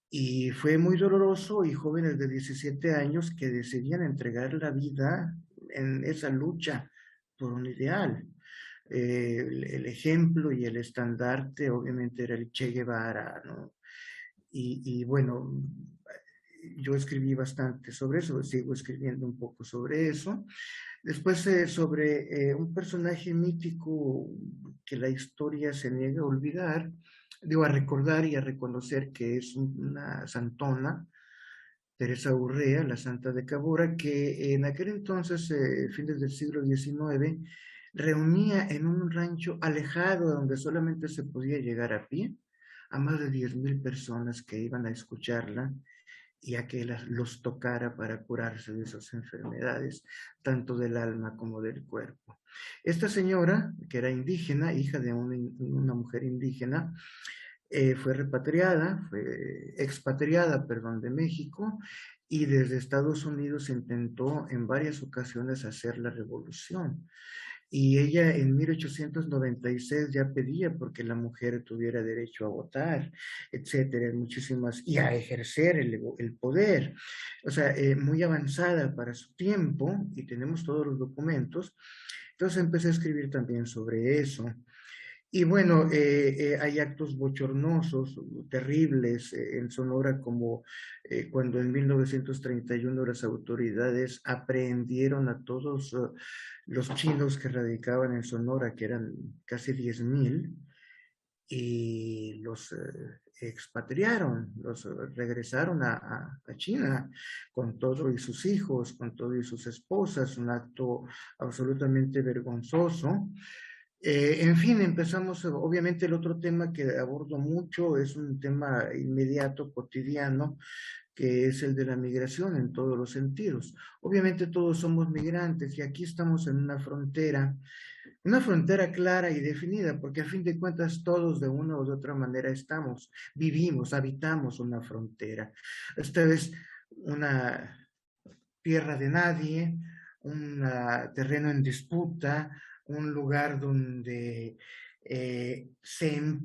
y fue muy doloroso, y jóvenes de 17 años que decidían entregar la vida en esa lucha por un ideal. El ejemplo y el estandarte obviamente era el Che Guevara, ¿no? Y bueno, yo escribí bastante sobre eso, sigo escribiendo un poco sobre eso. Después sobre un personaje mítico que la historia se niega a olvidar, digo, a recordar y a reconocer, que es una santona, Teresa Urrea, la Santa de Cabora, que en aquel entonces, fines del siglo XIX, reunía en un rancho alejado donde solamente se podía llegar a pie a más de 10,000 personas que iban a escucharla y a que los tocara para curarse de esas enfermedades, tanto del alma como del cuerpo. Esta señora, que era indígena, hija de una mujer indígena, fue expatriada, perdón, de México, y desde Estados Unidos intentó en varias ocasiones hacer la revolución. Y ella en 1896 ya pedía porque la mujer tuviera derecho a votar, etcétera, muchísimas, y a ejercer el poder. O sea, muy avanzada para su tiempo, y tenemos todos los documentos. Entonces empecé a escribir también sobre eso. Y bueno, hay actos bochornosos, terribles en Sonora, como cuando en 1931 las autoridades aprehendieron a todos los chinos que radicaban en Sonora, que eran casi 10,000, y los expatriaron, los regresaron a China con todo y sus hijos, con todo y sus esposas, un acto absolutamente vergonzoso. En fin, empezamos, obviamente el otro tema que abordo mucho es un tema inmediato, cotidiano, que es el de la migración en todos los sentidos. Obviamente todos somos migrantes y aquí estamos en una frontera clara y definida, porque a fin de cuentas todos de una u otra manera vivimos, habitamos una frontera. Esta es una tierra de nadie, un terreno en disputa, un lugar donde se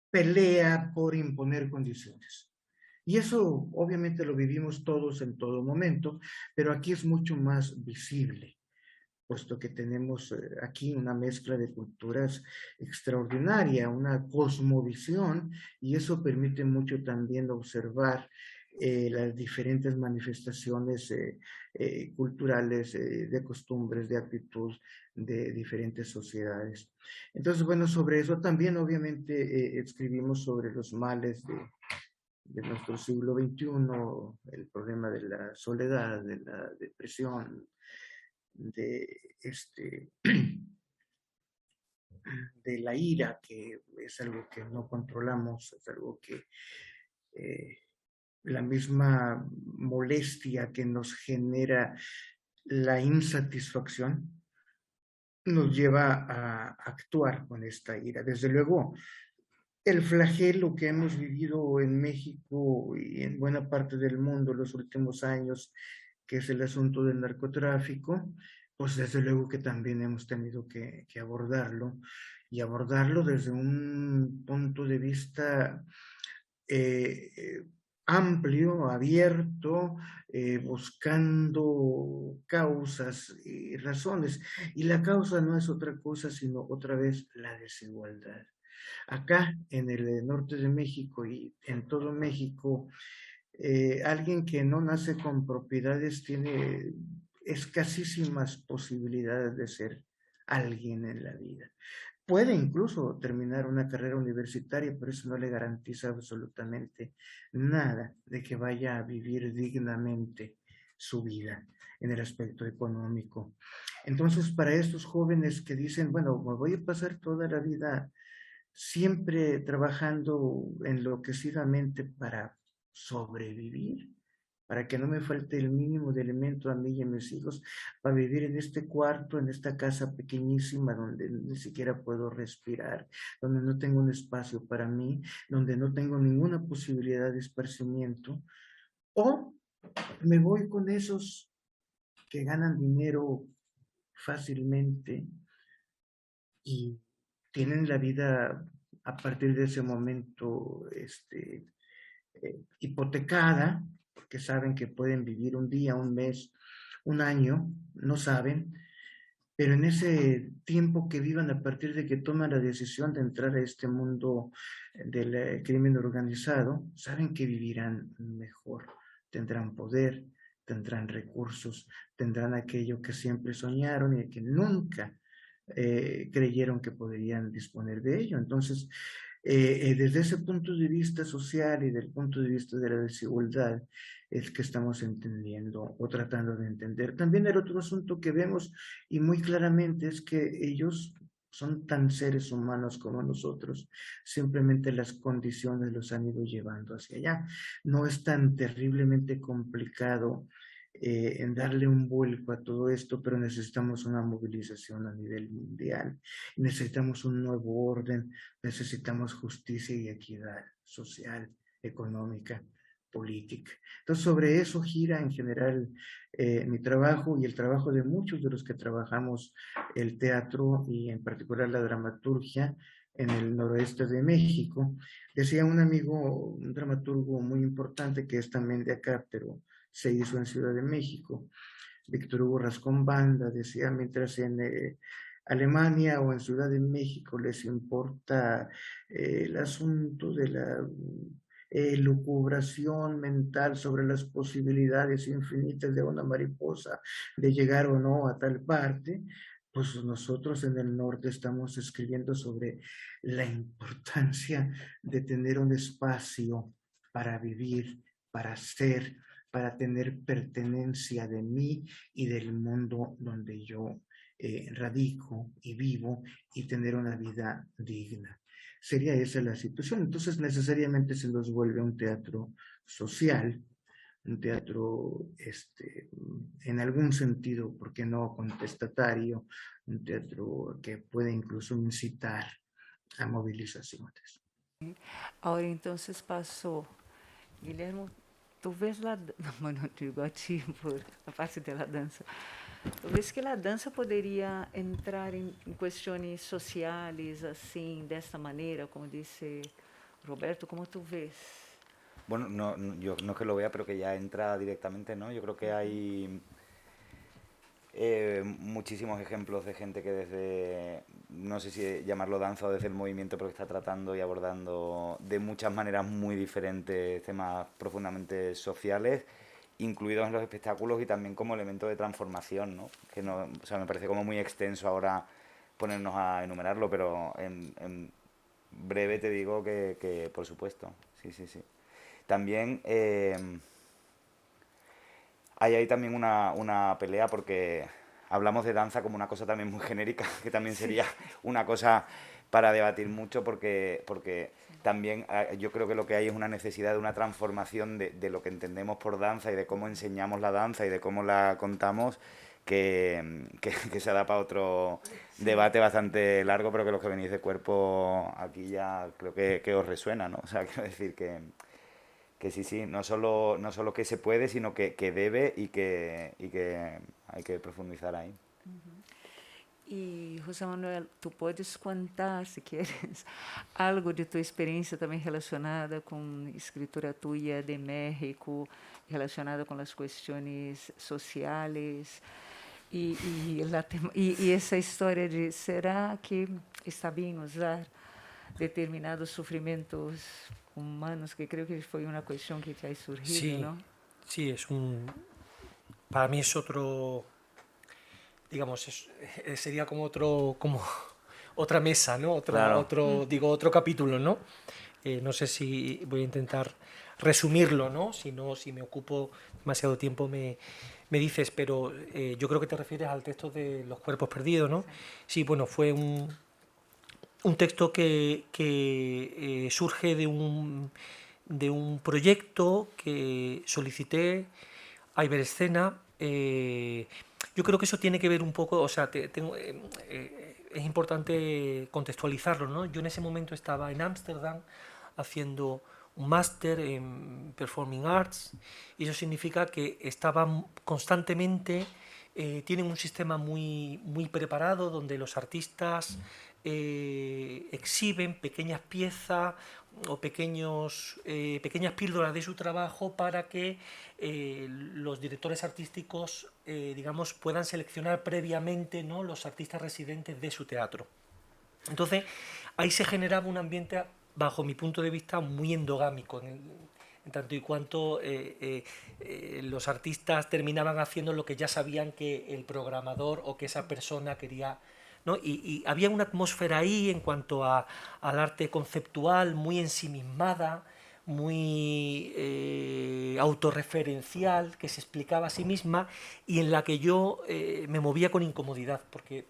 pelea por imponer condiciones. Y eso obviamente lo vivimos todos en todo momento, pero aquí es mucho más visible, puesto que tenemos aquí una mezcla de culturas extraordinaria, una cosmovisión, y eso permite mucho también observar las diferentes manifestaciones culturales, de costumbres, de actitud de diferentes sociedades. Entonces, bueno, sobre eso también obviamente escribimos sobre los males de nuestro siglo XXI, el problema de la soledad, de la depresión, de la ira, que es algo que no controlamos, es algo que la misma molestia que nos genera la insatisfacción nos lleva a actuar con esta ira. Desde luego, el flagelo que hemos vivido en México y en buena parte del mundo en los últimos años, que es el asunto del narcotráfico, pues desde luego que también hemos tenido que abordarlo, y abordarlo desde un punto de vista amplio, abierto, buscando causas y razones. Y la causa no es otra cosa, sino otra vez la desigualdad. Acá en el norte de México y en todo México, alguien que no nace con propiedades tiene escasísimas posibilidades de ser alguien en la vida. Puede incluso terminar una carrera universitaria, pero eso no le garantiza absolutamente nada de que vaya a vivir dignamente su vida en el aspecto económico. Entonces, para estos jóvenes que dicen, bueno, me voy a pasar toda la vida siempre trabajando enloquecidamente para sobrevivir, para que no me falte el mínimo de elemento a mí y a mis hijos, para vivir en este cuarto, en esta casa pequeñísima donde ni siquiera puedo respirar, donde no tengo un espacio para mí, donde no tengo ninguna posibilidad de esparcimiento, o me voy con esos que ganan dinero fácilmente y tienen la vida a partir de ese momento hipotecada, porque saben que pueden vivir un día, un mes, un año, no saben, pero en ese tiempo que vivan a partir de que toman la decisión de entrar a este mundo del crimen organizado, saben que vivirán mejor, tendrán poder, tendrán recursos, tendrán aquello que siempre soñaron y que nunca creyeron que podrían disponer de ello. Entonces, desde ese punto de vista social y del punto de vista de la desigualdad, es que estamos entendiendo o tratando de entender. También el otro asunto que vemos y muy claramente es que ellos son tan seres humanos como nosotros, simplemente las condiciones los han ido llevando hacia allá. No es tan terriblemente complicado en darle un vuelco a todo esto, pero necesitamos una movilización a nivel mundial, necesitamos un nuevo orden, necesitamos justicia y equidad social, económica, política. Entonces, sobre eso gira en general mi trabajo y el trabajo de muchos de los que trabajamos el teatro y en particular la dramaturgia en el noroeste de México. Decía un amigo, un dramaturgo muy importante que es también de acá, pero se hizo en Ciudad de México, Víctor Hugo Rascón Banda, decía, mientras en Alemania o en Ciudad de México les importa el asunto de la lucubración mental sobre las posibilidades infinitas de una mariposa de llegar o no a tal parte, pues nosotros en el norte estamos escribiendo sobre la importancia de tener un espacio para vivir, para ser, para tener pertenencia de mí y del mundo donde yo radico y vivo y tener una vida digna. Sería esa la situación. Entonces necesariamente se nos vuelve un teatro social, un teatro en algún sentido, ¿por qué no contestatario? Un teatro que puede incluso incitar a movilizaciones. Ahora entonces pasó, Guillermo, tu ves la, bueno, digo a ti por la parte de la danza, tu ves que la danza poderia entrar em questões sociais assim, dessa maneira, como disse Roberto, como tu ves? Bueno, no, yo no es que lo vea, pero que ya entra directamente, ¿no? Yo creo que hay muchísimos ejemplos de gente que desde, no sé si llamarlo danza o desde el movimiento, pero que está tratando y abordando de muchas maneras muy diferentes temas profundamente sociales, incluidos en los espectáculos y también como elemento de transformación, ¿no? Que no, o sea, me parece como muy extenso ahora ponernos a enumerarlo, pero en breve te digo que por supuesto, sí, sí, sí. También hay ahí también una pelea porque hablamos de danza como una cosa también muy genérica, que también sería una cosa para debatir mucho porque también yo creo que lo que hay es una necesidad de una transformación de lo que entendemos por danza y de cómo enseñamos la danza y de cómo la contamos que se da para otro debate bastante largo, pero que los que venís de cuerpo aquí ya creo que os resuena, ¿no? O sea, quiero decir que sí, sí, no solo que se puede, sino que debe y que hay que profundizar ahí. E, José Manuel, tu podes contar, se queres, algo de tua experiência também relacionada com escritura tua de México, relacionada com as questões sociais e essa história de será que está bem usar determinados sufrimientos humanos, que creo que fue una cuestión que te ha surgido, Sí, ¿no? sí, para mí es otro, digamos, sería como otra mesa, ¿no? Claro. Otro capítulo, ¿no? No sé si voy a intentar resumirlo, ¿no? Si me ocupo demasiado tiempo me dices, pero yo creo que te refieres al texto de Los cuerpos perdidos, ¿no? Sí, bueno, fue un texto que surge de un proyecto que solicité a Iberescena. Yo creo que eso tiene que ver un poco, o sea, es importante contextualizarlo, ¿no? Yo en ese momento estaba en Ámsterdam haciendo un máster en Performing Arts, y eso significa que estaban constantemente, tienen un sistema muy preparado donde los artistas exhiben pequeñas piezas o pequeñas píldoras de su trabajo para que los directores artísticos, digamos, puedan seleccionar previamente, ¿no?, los artistas residentes de su teatro. Entonces, ahí se generaba un ambiente, bajo mi punto de vista, muy endogámico, en tanto y cuanto los artistas terminaban haciendo lo que ya sabían que el programador o que esa persona quería, ¿no? Y había una atmósfera ahí en cuanto al arte conceptual muy ensimismada, muy autorreferencial, que se explicaba a sí misma y en la que yo me movía con incomodidad, porque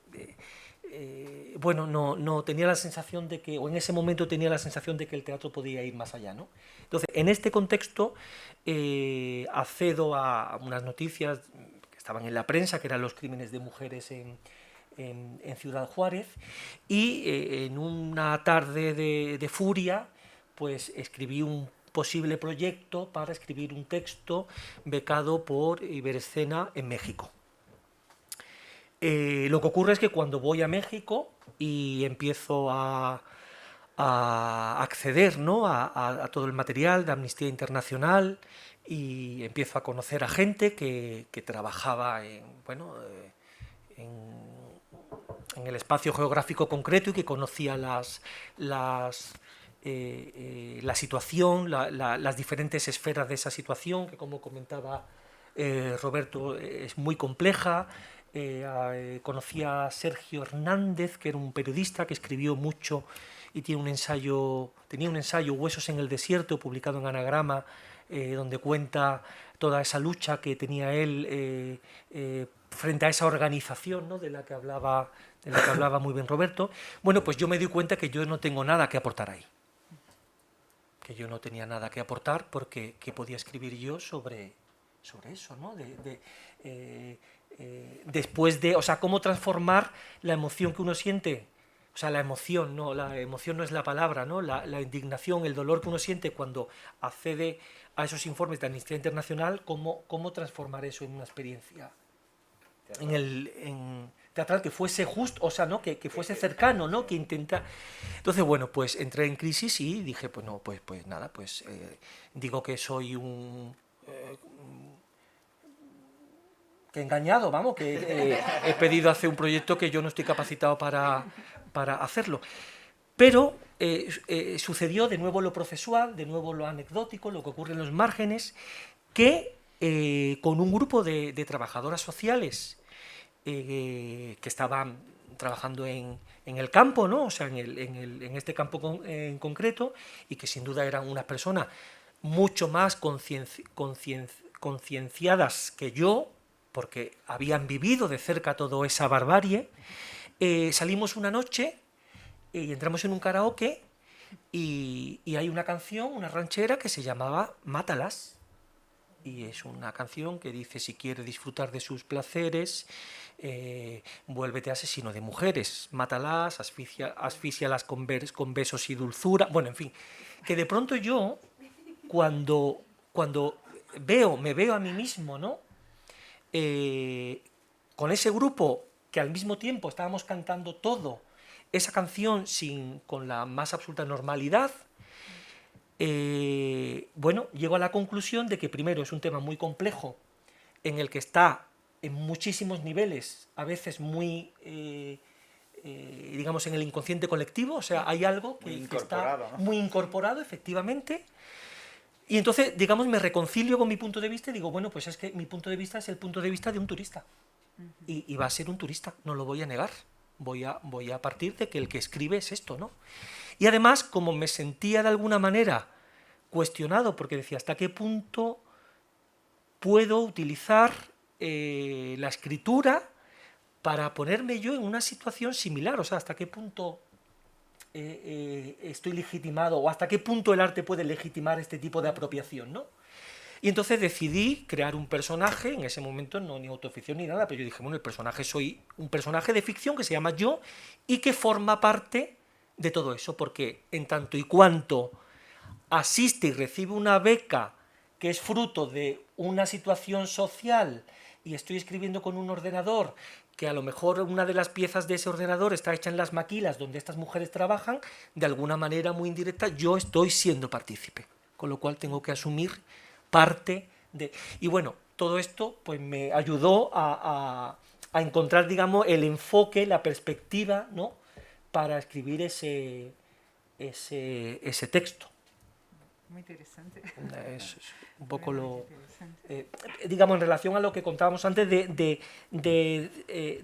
bueno, no tenía la sensación de que, o en ese momento tenía la sensación de que el teatro podía ir más allá, ¿no? Entonces, en este contexto, accedo a unas noticias que estaban en la prensa, que eran los crímenes de mujeres en Ciudad Juárez, y en una tarde de furia, pues escribí un posible proyecto para escribir un texto becado por Iberescena en México. Lo que ocurre es que cuando voy a México y empiezo a acceder, ¿no?, a todo el material de Amnistía Internacional, y empiezo a conocer a gente que trabajaba bueno, en el espacio geográfico concreto y que conocía la situación, las diferentes esferas de esa situación, que, como comentaba Roberto, es muy compleja. Conocí a Sergio Hernández, que era un periodista que escribió mucho y tenía un ensayo, Huesos en el desierto, publicado en Anagrama, donde cuenta toda esa lucha que tenía él frente a esa organización, ¿no?, de la que hablaba muy bien Roberto. Bueno, pues yo me di cuenta que yo no tengo nada que aportar ahí, que yo no tenía nada que aportar, porque ¿qué podía escribir yo sobre eso, ¿no? Después de, o sea, cómo transformar la emoción que uno siente, o sea, la emoción no es la palabra, ¿no? La indignación, el dolor que uno siente cuando accede a esos informes de Amnistía Internacional, cómo transformar eso en una experiencia teatral que fuese justo, o sea, ¿no?, que fuese cercano, ¿no?, que intenta. Entonces, bueno, pues entré en crisis y dije, pues no, pues nada, pues digo que soy que he engañado, vamos, que he pedido hacer un proyecto que yo no estoy capacitado para hacerlo. Pero sucedió de nuevo lo procesual, de nuevo lo anecdótico, lo que ocurre en los márgenes, que con un grupo de trabajadoras sociales que estaban trabajando en el campo, ¿no?, o sea, en este campo en concreto, y que sin duda eran unas personas mucho más concienciadas que yo, porque habían vivido de cerca toda esa barbarie. Salimos una noche y entramos en un karaoke y hay una canción, una ranchera que se llamaba Mátalas, y es una canción que dice: si quieres disfrutar de sus placeres, vuélvete asesino de mujeres, mátalas, asfícialas con besos y dulzura. Bueno, en fin, que de pronto yo, cuando me veo a mí mismo, ¿no?, con ese grupo, que al mismo tiempo estábamos cantando todo esa canción con la más absoluta normalidad, bueno, llego a la conclusión de que, primero, es un tema muy complejo, en el que está en muchísimos niveles, a veces muy digamos, en el inconsciente colectivo, o sea, hay algo que está muy incorporado, efectivamente. Y entonces, digamos, me reconcilio con mi punto de vista y digo, bueno, pues es que mi punto de vista es el punto de vista de un turista. Y va a ser un turista, no lo voy a negar. Voy a partir de que el que escribe es esto, ¿no? Y además, como me sentía de alguna manera cuestionado, porque decía, ¿hasta qué punto puedo utilizar la escritura para ponerme yo en una situación similar? O sea, ¿hasta qué punto estoy legitimado, o hasta qué punto el arte puede legitimar este tipo de apropiación, ¿no? Y entonces decidí crear un personaje, en ese momento no ni autoficción ni nada, pero yo dije, bueno, el personaje soy un personaje de ficción que se llama yo y que forma parte de todo eso, porque en tanto y cuanto asiste y recibe una beca que es fruto de una situación social y estoy escribiendo con un ordenador que a lo mejor una de las piezas de ese ordenador está hecha en las maquilas donde estas mujeres trabajan, de alguna manera muy indirecta yo estoy siendo partícipe, con lo cual tengo que asumir parte de... Y bueno, todo esto pues me ayudó a encontrar, digamos, el enfoque, la perspectiva, ¿no?, para escribir ese texto. Muy interesante. Es un poco lo... digamos, en relación a lo que contábamos antes de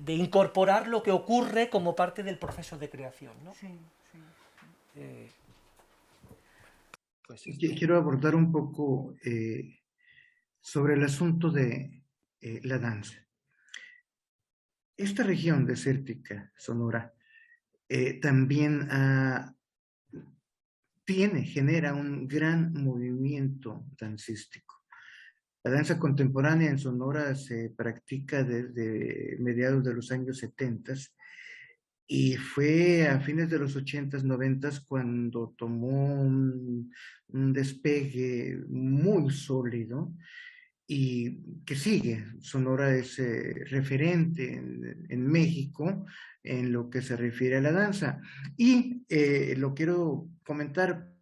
incorporar lo que ocurre como parte del proceso de creación, ¿no? Sí, sí. Pues quiero abordar un poco sobre el asunto de la danza. Esta región desértica, Sonora, también genera un gran movimiento dancístico. La danza contemporánea en Sonora se practica desde mediados de los años 70 y fue a fines de los 80s, 90s cuando tomó un despegue muy sólido y que sigue. Sonora es referente en México en lo que se refiere a la danza. Y lo quiero comentar.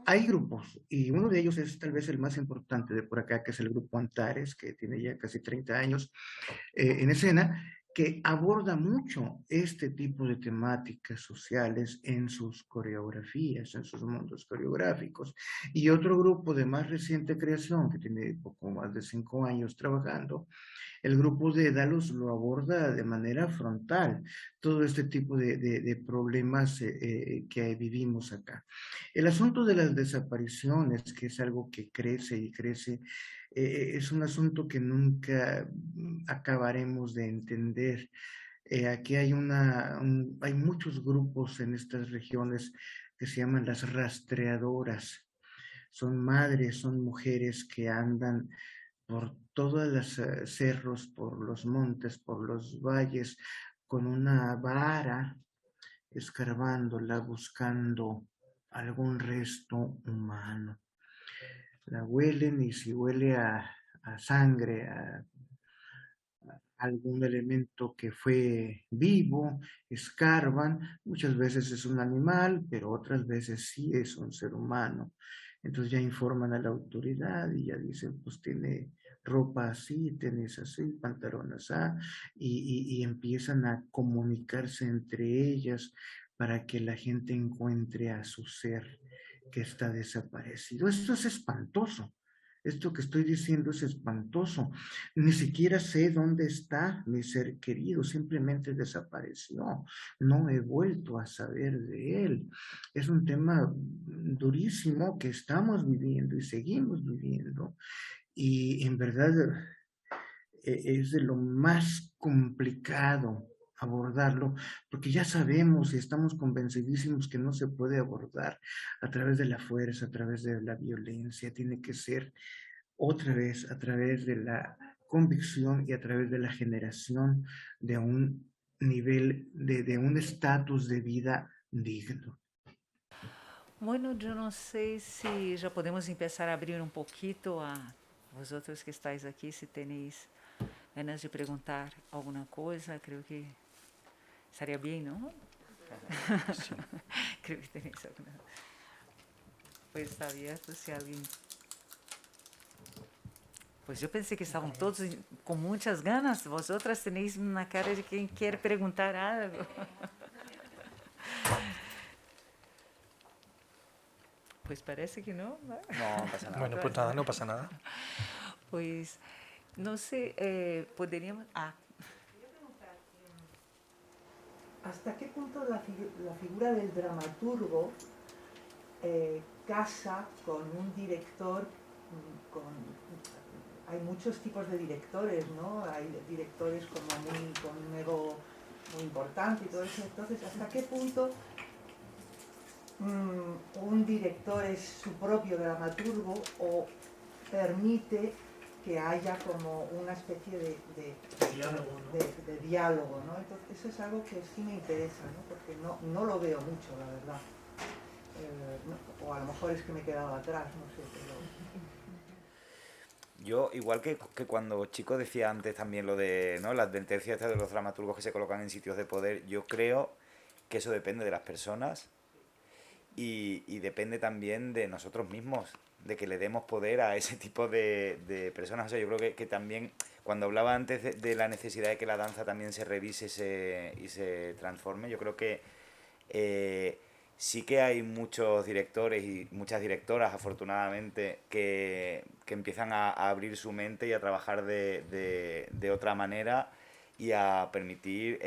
Hay grupos, y uno de ellos es tal vez el más importante de por acá, que es el grupo Antares, que tiene ya casi 30 años en escena, que aborda mucho este tipo de temáticas sociales en sus coreografías, en sus mundos coreográficos. Y otro grupo de más reciente creación, que tiene poco más de 5 años trabajando, el grupo de Dalos lo aborda de manera frontal, todo este tipo de problemas que vivimos acá. El asunto de las desapariciones, que es algo que crece y crece, es un asunto que nunca acabaremos de entender. Aquí hay hay muchos grupos en estas regiones que se llaman las rastreadoras. Son madres, son mujeres que andan por todos los cerros, por los montes, por los valles, con una vara, escarbándola, buscando algún resto humano. La huelen y si huele a sangre, a algún elemento que fue vivo, escarban, muchas veces es un animal, pero otras veces sí es un ser humano. Entonces ya informan a la autoridad y ya dicen, pues tiene ropa así, tenis así, pantalón así, y empiezan a comunicarse entre ellas para que la gente encuentre a su ser que está desaparecido. Esto es espantoso. Esto que estoy diciendo es espantoso. Ni siquiera sé dónde está mi ser querido, simplemente desapareció. No he vuelto a saber de él. Es un tema durísimo que estamos viviendo y seguimos viviendo. Y en verdad es de lo más complicado abordarlo, porque ya sabemos y estamos convencidísimos que no se puede abordar a través de la fuerza, a través de la violencia, tiene que ser otra vez a través de la convicción y a través de la generación de un nivel, de un estatus de vida digno. Bueno, eu não sei se já podemos começar a abrir um pouquinho a vosotros que estáis aqui, se tenéis ganas de perguntar alguma coisa, creio que estaria bem, não? Sí. Creio que tenéis alguma. Pois está aberto se alguém. Pues yo pensé que estaban todos con muchas ganas. Vosotras tenéis una cara de quien quiere preguntar algo. Pues parece que no, ¿no? No pasa nada. Bueno, pues nada, no pasa nada. Pues no sé, podríamos... ¿Hasta qué punto la figura del dramaturgo casa con un director? Hay muchos tipos de directores, ¿no? Hay directores con un ego muy importante y todo eso. Entonces, ¿hasta qué punto un director es su propio dramaturgo o permite que haya como una especie de diálogo, ¿no? Entonces, eso es algo que sí me interesa, ¿no? Porque no lo veo mucho, la verdad. O a lo mejor es que me he quedado atrás, no sé, pero... Yo, igual que cuando chico decía antes también lo de, ¿no?, la advertencia esta de los dramaturgos que se colocan en sitios de poder, yo creo que eso depende de las personas y depende también de nosotros mismos, de que le demos poder a ese tipo de personas. O sea, yo creo que también, cuando hablaba antes de la necesidad de que la danza también se revise y se transforme, yo creo que sí que hay muchos directores y muchas directoras, afortunadamente, que empiezan a abrir su mente y a trabajar de otra manera y a permitir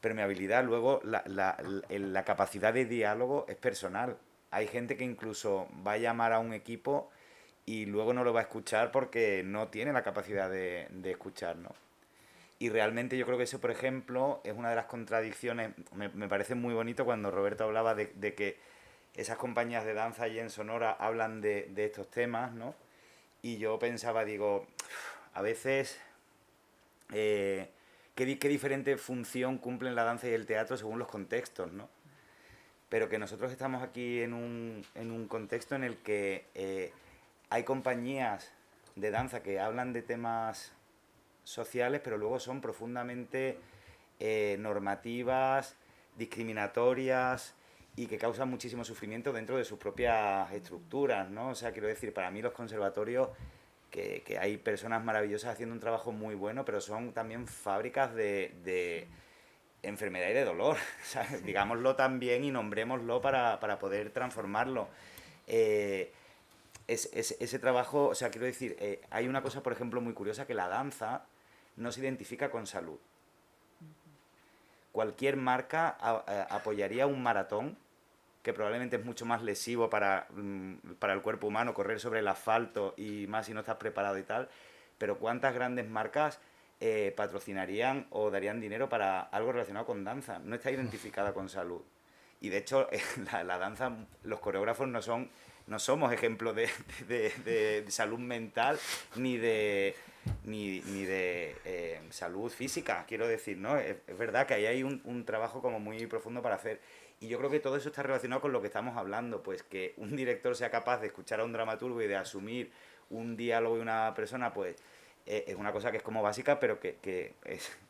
permeabilidad. Luego, la capacidad de diálogo es personal. Hay gente que incluso va a llamar a un equipo y luego no lo va a escuchar porque no tiene la capacidad de escuchar, ¿no? Y realmente yo creo que eso, por ejemplo, es una de las contradicciones. Me parece muy bonito cuando Roberto hablaba de que esas compañías de danza allí en Sonora hablan de estos temas, ¿no? Y yo pensaba, digo, a veces qué diferente función cumplen la danza y el teatro según los contextos, ¿no? Pero que nosotros estamos aquí en un contexto en el que hay compañías de danza que hablan de temas sociales, pero luego son profundamente normativas, discriminatorias y que causan muchísimo sufrimiento dentro de sus propias estructuras, ¿no? O sea, quiero decir, para mí los conservatorios, que hay personas maravillosas haciendo un trabajo muy bueno, pero son también fábricas de enfermedad y de dolor, ¿sabes? Digámoslo también y nombrémoslo para poder transformarlo. Ese trabajo, o sea, quiero decir, hay una cosa, por ejemplo, muy curiosa, que la danza no se identifica con salud. Cualquier marca apoyaría un maratón, que probablemente es mucho más lesivo para el cuerpo humano, correr sobre el asfalto y más si no estás preparado y tal, pero ¿cuántas grandes marcas patrocinarían o darían dinero para algo relacionado con danza? No está identificada con salud. Y de hecho, la danza, los coreógrafos no somos ejemplos de salud mental ni de salud física, quiero decir, ¿no? Es verdad que ahí hay un trabajo como muy profundo para hacer. Y yo creo que todo eso está relacionado con lo que estamos hablando, pues que un director sea capaz de escuchar a un dramaturgo y de asumir un diálogo de una persona, pues es una cosa que es como básica, pero que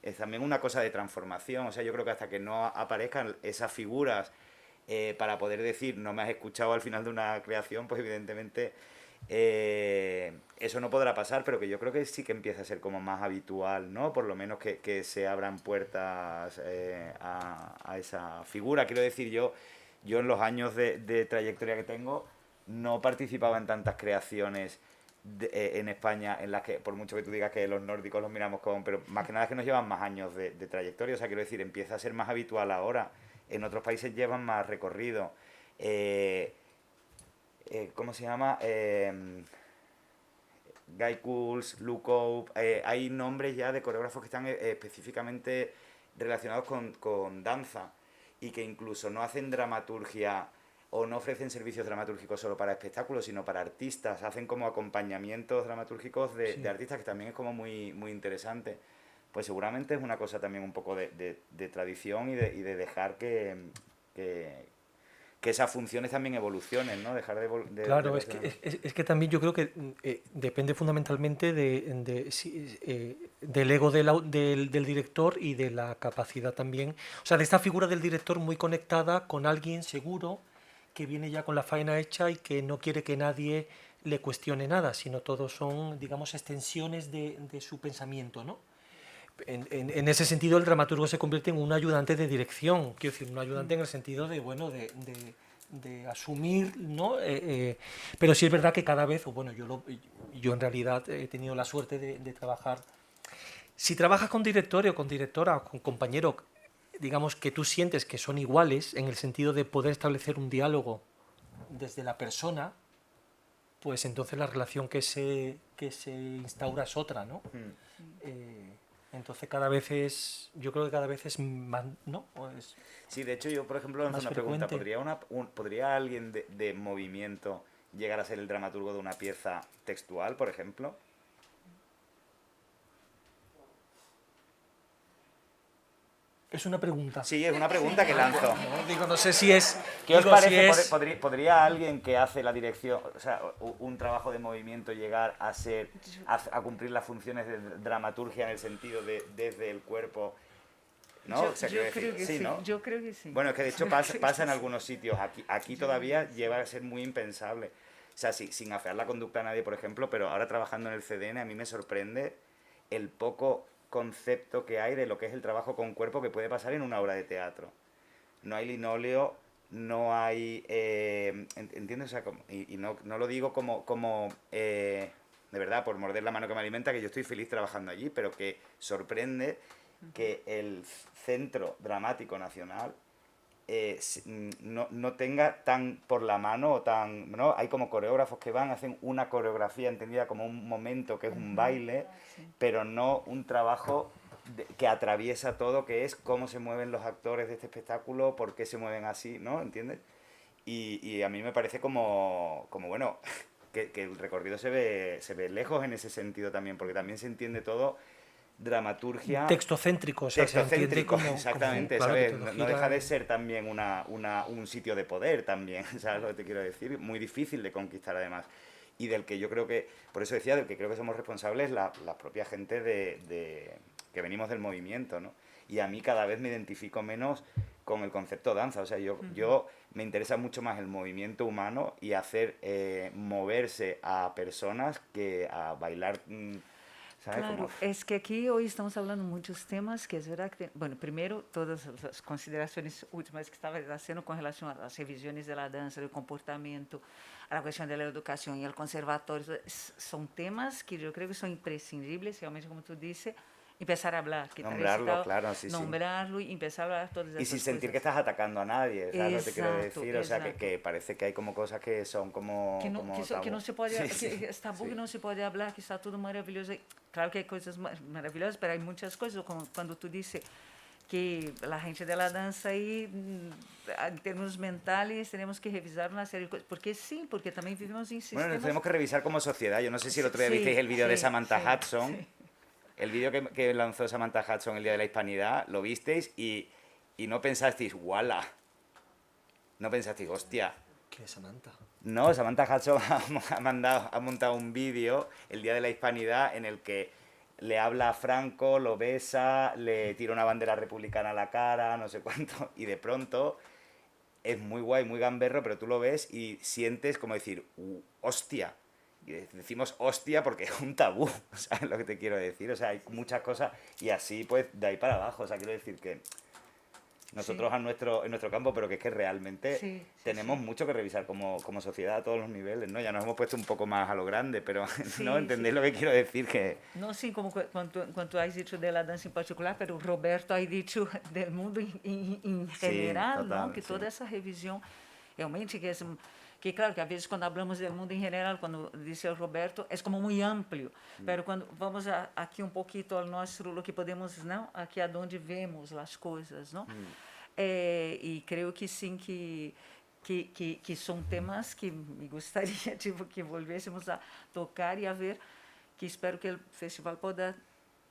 es también una cosa de transformación. O sea, yo creo que hasta que no aparezcan esas figuras para poder decir, no me has escuchado al final de una creación, pues evidentemente eso no podrá pasar, pero que yo creo que sí que empieza a ser como más habitual, ¿no? Por lo menos que se abran puertas a esa figura. Quiero decir, yo en los años de trayectoria que tengo no participaba en tantas creaciones en España en las que, por mucho que tú digas que los nórdicos los miramos como, pero más que nada es que nos llevan más años de trayectoria. O sea, quiero decir, empieza a ser más habitual ahora. En otros países llevan más recorrido. ¿Cómo se llama? Guy Cools, Luke Cope, hay nombres ya de coreógrafos que están específicamente relacionados con danza y que incluso no hacen dramaturgia o no ofrecen servicios dramatúrgicos solo para espectáculos, sino para artistas, hacen como acompañamientos dramatúrgicos de artistas, que también es como muy, muy interesante. Pues seguramente es una cosa también un poco de tradición y de dejar que esas funciones también evolucionen, ¿no? Dejar de Claro, es que también yo creo que depende fundamentalmente del ego del director y de la capacidad también, o sea, de esta figura del director muy conectada con alguien seguro que viene ya con la faena hecha y que no quiere que nadie le cuestione nada, sino todos son, digamos, extensiones de su pensamiento, ¿no? En ese sentido, el dramaturgo se convierte en un ayudante de dirección, quiero decir, un ayudante en el sentido de, bueno, de asumir, ¿no? Pero sí es verdad que cada vez, o bueno, yo en realidad he tenido la suerte de trabajar. Si trabajas con director o con directora o con compañero, digamos que tú sientes que son iguales en el sentido de poder establecer un diálogo desde la persona, pues entonces la relación que se instaura es otra, ¿no? Entonces yo creo que cada vez es más, ¿no? Sí, de hecho yo, por ejemplo, lanzo una pregunta. ¿Podría alguien de movimiento llegar a ser el dramaturgo de una pieza textual, por ejemplo? Es una pregunta. Sí, es una pregunta que lanzo. No sé si es... ¿Qué os parece? ¿Podría alguien que hace la dirección, o sea, un trabajo de movimiento llegar a cumplir las funciones de dramaturgia en el sentido de desde el cuerpo? ¿No? Yo creo que sí, ¿no? yo creo que sí. Bueno, es que de hecho pasa en algunos sitios. Aquí todavía lleva a ser muy impensable. O sea, sin afear la conducta a nadie, por ejemplo, pero ahora trabajando en el CDN a mí me sorprende el poco concepto que hay de lo que es el trabajo con cuerpo que puede pasar en una obra de teatro. No hay linóleo, no hay... ¿entiendes? O sea, y no lo digo como de verdad, por morder la mano que me alimenta, que yo estoy feliz trabajando allí, pero que sorprende que el Centro Dramático Nacional no tenga tan por la mano o tan... ¿no? Hay como coreógrafos que hacen una coreografía entendida como un momento que es un baile, pero no un trabajo que atraviesa todo, que es cómo se mueven los actores de este espectáculo, por qué se mueven así, ¿no? ¿Entiendes? Y a mí me parece como bueno, que el recorrido se ve lejos en ese sentido también, porque también se entiende todo dramaturgia... Textocéntrico, o sea, textocéntrico, como, exactamente, claro, ¿sabes? No deja de ser también un sitio de poder también, ¿sabes lo que te quiero decir? Muy difícil de conquistar además. Y del que yo creo que, por eso decía, del que creo que somos responsables la propia gente que venimos del movimiento, ¿no? Y a mí cada vez me identifico menos con el concepto danza, o sea, yo me interesa mucho más el movimiento humano y hacer moverse a personas que a bailar... ¿sabes? Claro, es que aquí hoy estamos hablando de muchos temas que es verdad que, bueno, primero todas las consideraciones últimas que estaba haciendo con relación a las revisiones de la danza, del comportamiento, a la cuestión de la educación y el conservatorio, son temas que yo creo que son imprescindibles, realmente como tú dices, empezar a hablar. Nombrarlo, claro, sí, nombrarlo y empezar a hablar todas esas cosas. Y sin sentir que estás atacando a nadie, ¿sabes lo que te quiero decir? O sea, exacto. que parece que hay como cosas que son como que no se puede, sí, que es tabú, que no se puede hablar, que está todo maravilloso. Claro que hay cosas maravillosas, pero hay muchas cosas, como cuando tú dices que la gente de la danza ahí, en términos mentales, tenemos que revisar una serie de cosas. Porque sí, porque también vivimos en sistemas... Bueno, nos tenemos que revisar como sociedad. Yo no sé si el otro día visteis el vídeo de Samantha Hudson. Sí. El vídeo que lanzó Samantha Hudson el Día de la Hispanidad, lo visteis y no pensasteis, ¡wala! No pensasteis, hostia. ¿Qué es Samantha? No, Samantha Hudson ha montado un vídeo el Día de la Hispanidad en el que le habla a Franco, lo besa, le tira una bandera republicana a la cara, no sé cuánto, y de pronto es muy guay, muy gamberro, pero tú lo ves y sientes como decir, ¡hostia! Y decimos hostia porque es un tabú, ¿sabes lo que te quiero decir? O sea, hay muchas cosas y así pues de ahí para abajo, o sea, quiero decir que nosotros en nuestro campo, pero que es que realmente tenemos mucho que revisar como sociedad a todos los niveles, ¿no? Ya nos hemos puesto un poco más a lo grande, pero ¿no? ¿Entendéis lo que quiero decir? Que... No, sí, como cuando has dicho de la danza en particular, pero Roberto ha dicho del mundo en general, total, ¿no? Que toda esa revisión, realmente que claro, que a veces cuando hablamos del mundo en general, cuando dice el Roberto, es como muy amplio, pero cuando vamos aquí un poquito al nuestro, lo que podemos, ¿no? Aquí a donde vemos las cosas, ¿no? Y creo que sí, que son temas que me gustaría tipo, que volviésemos a tocar y a ver, que espero que el festival pueda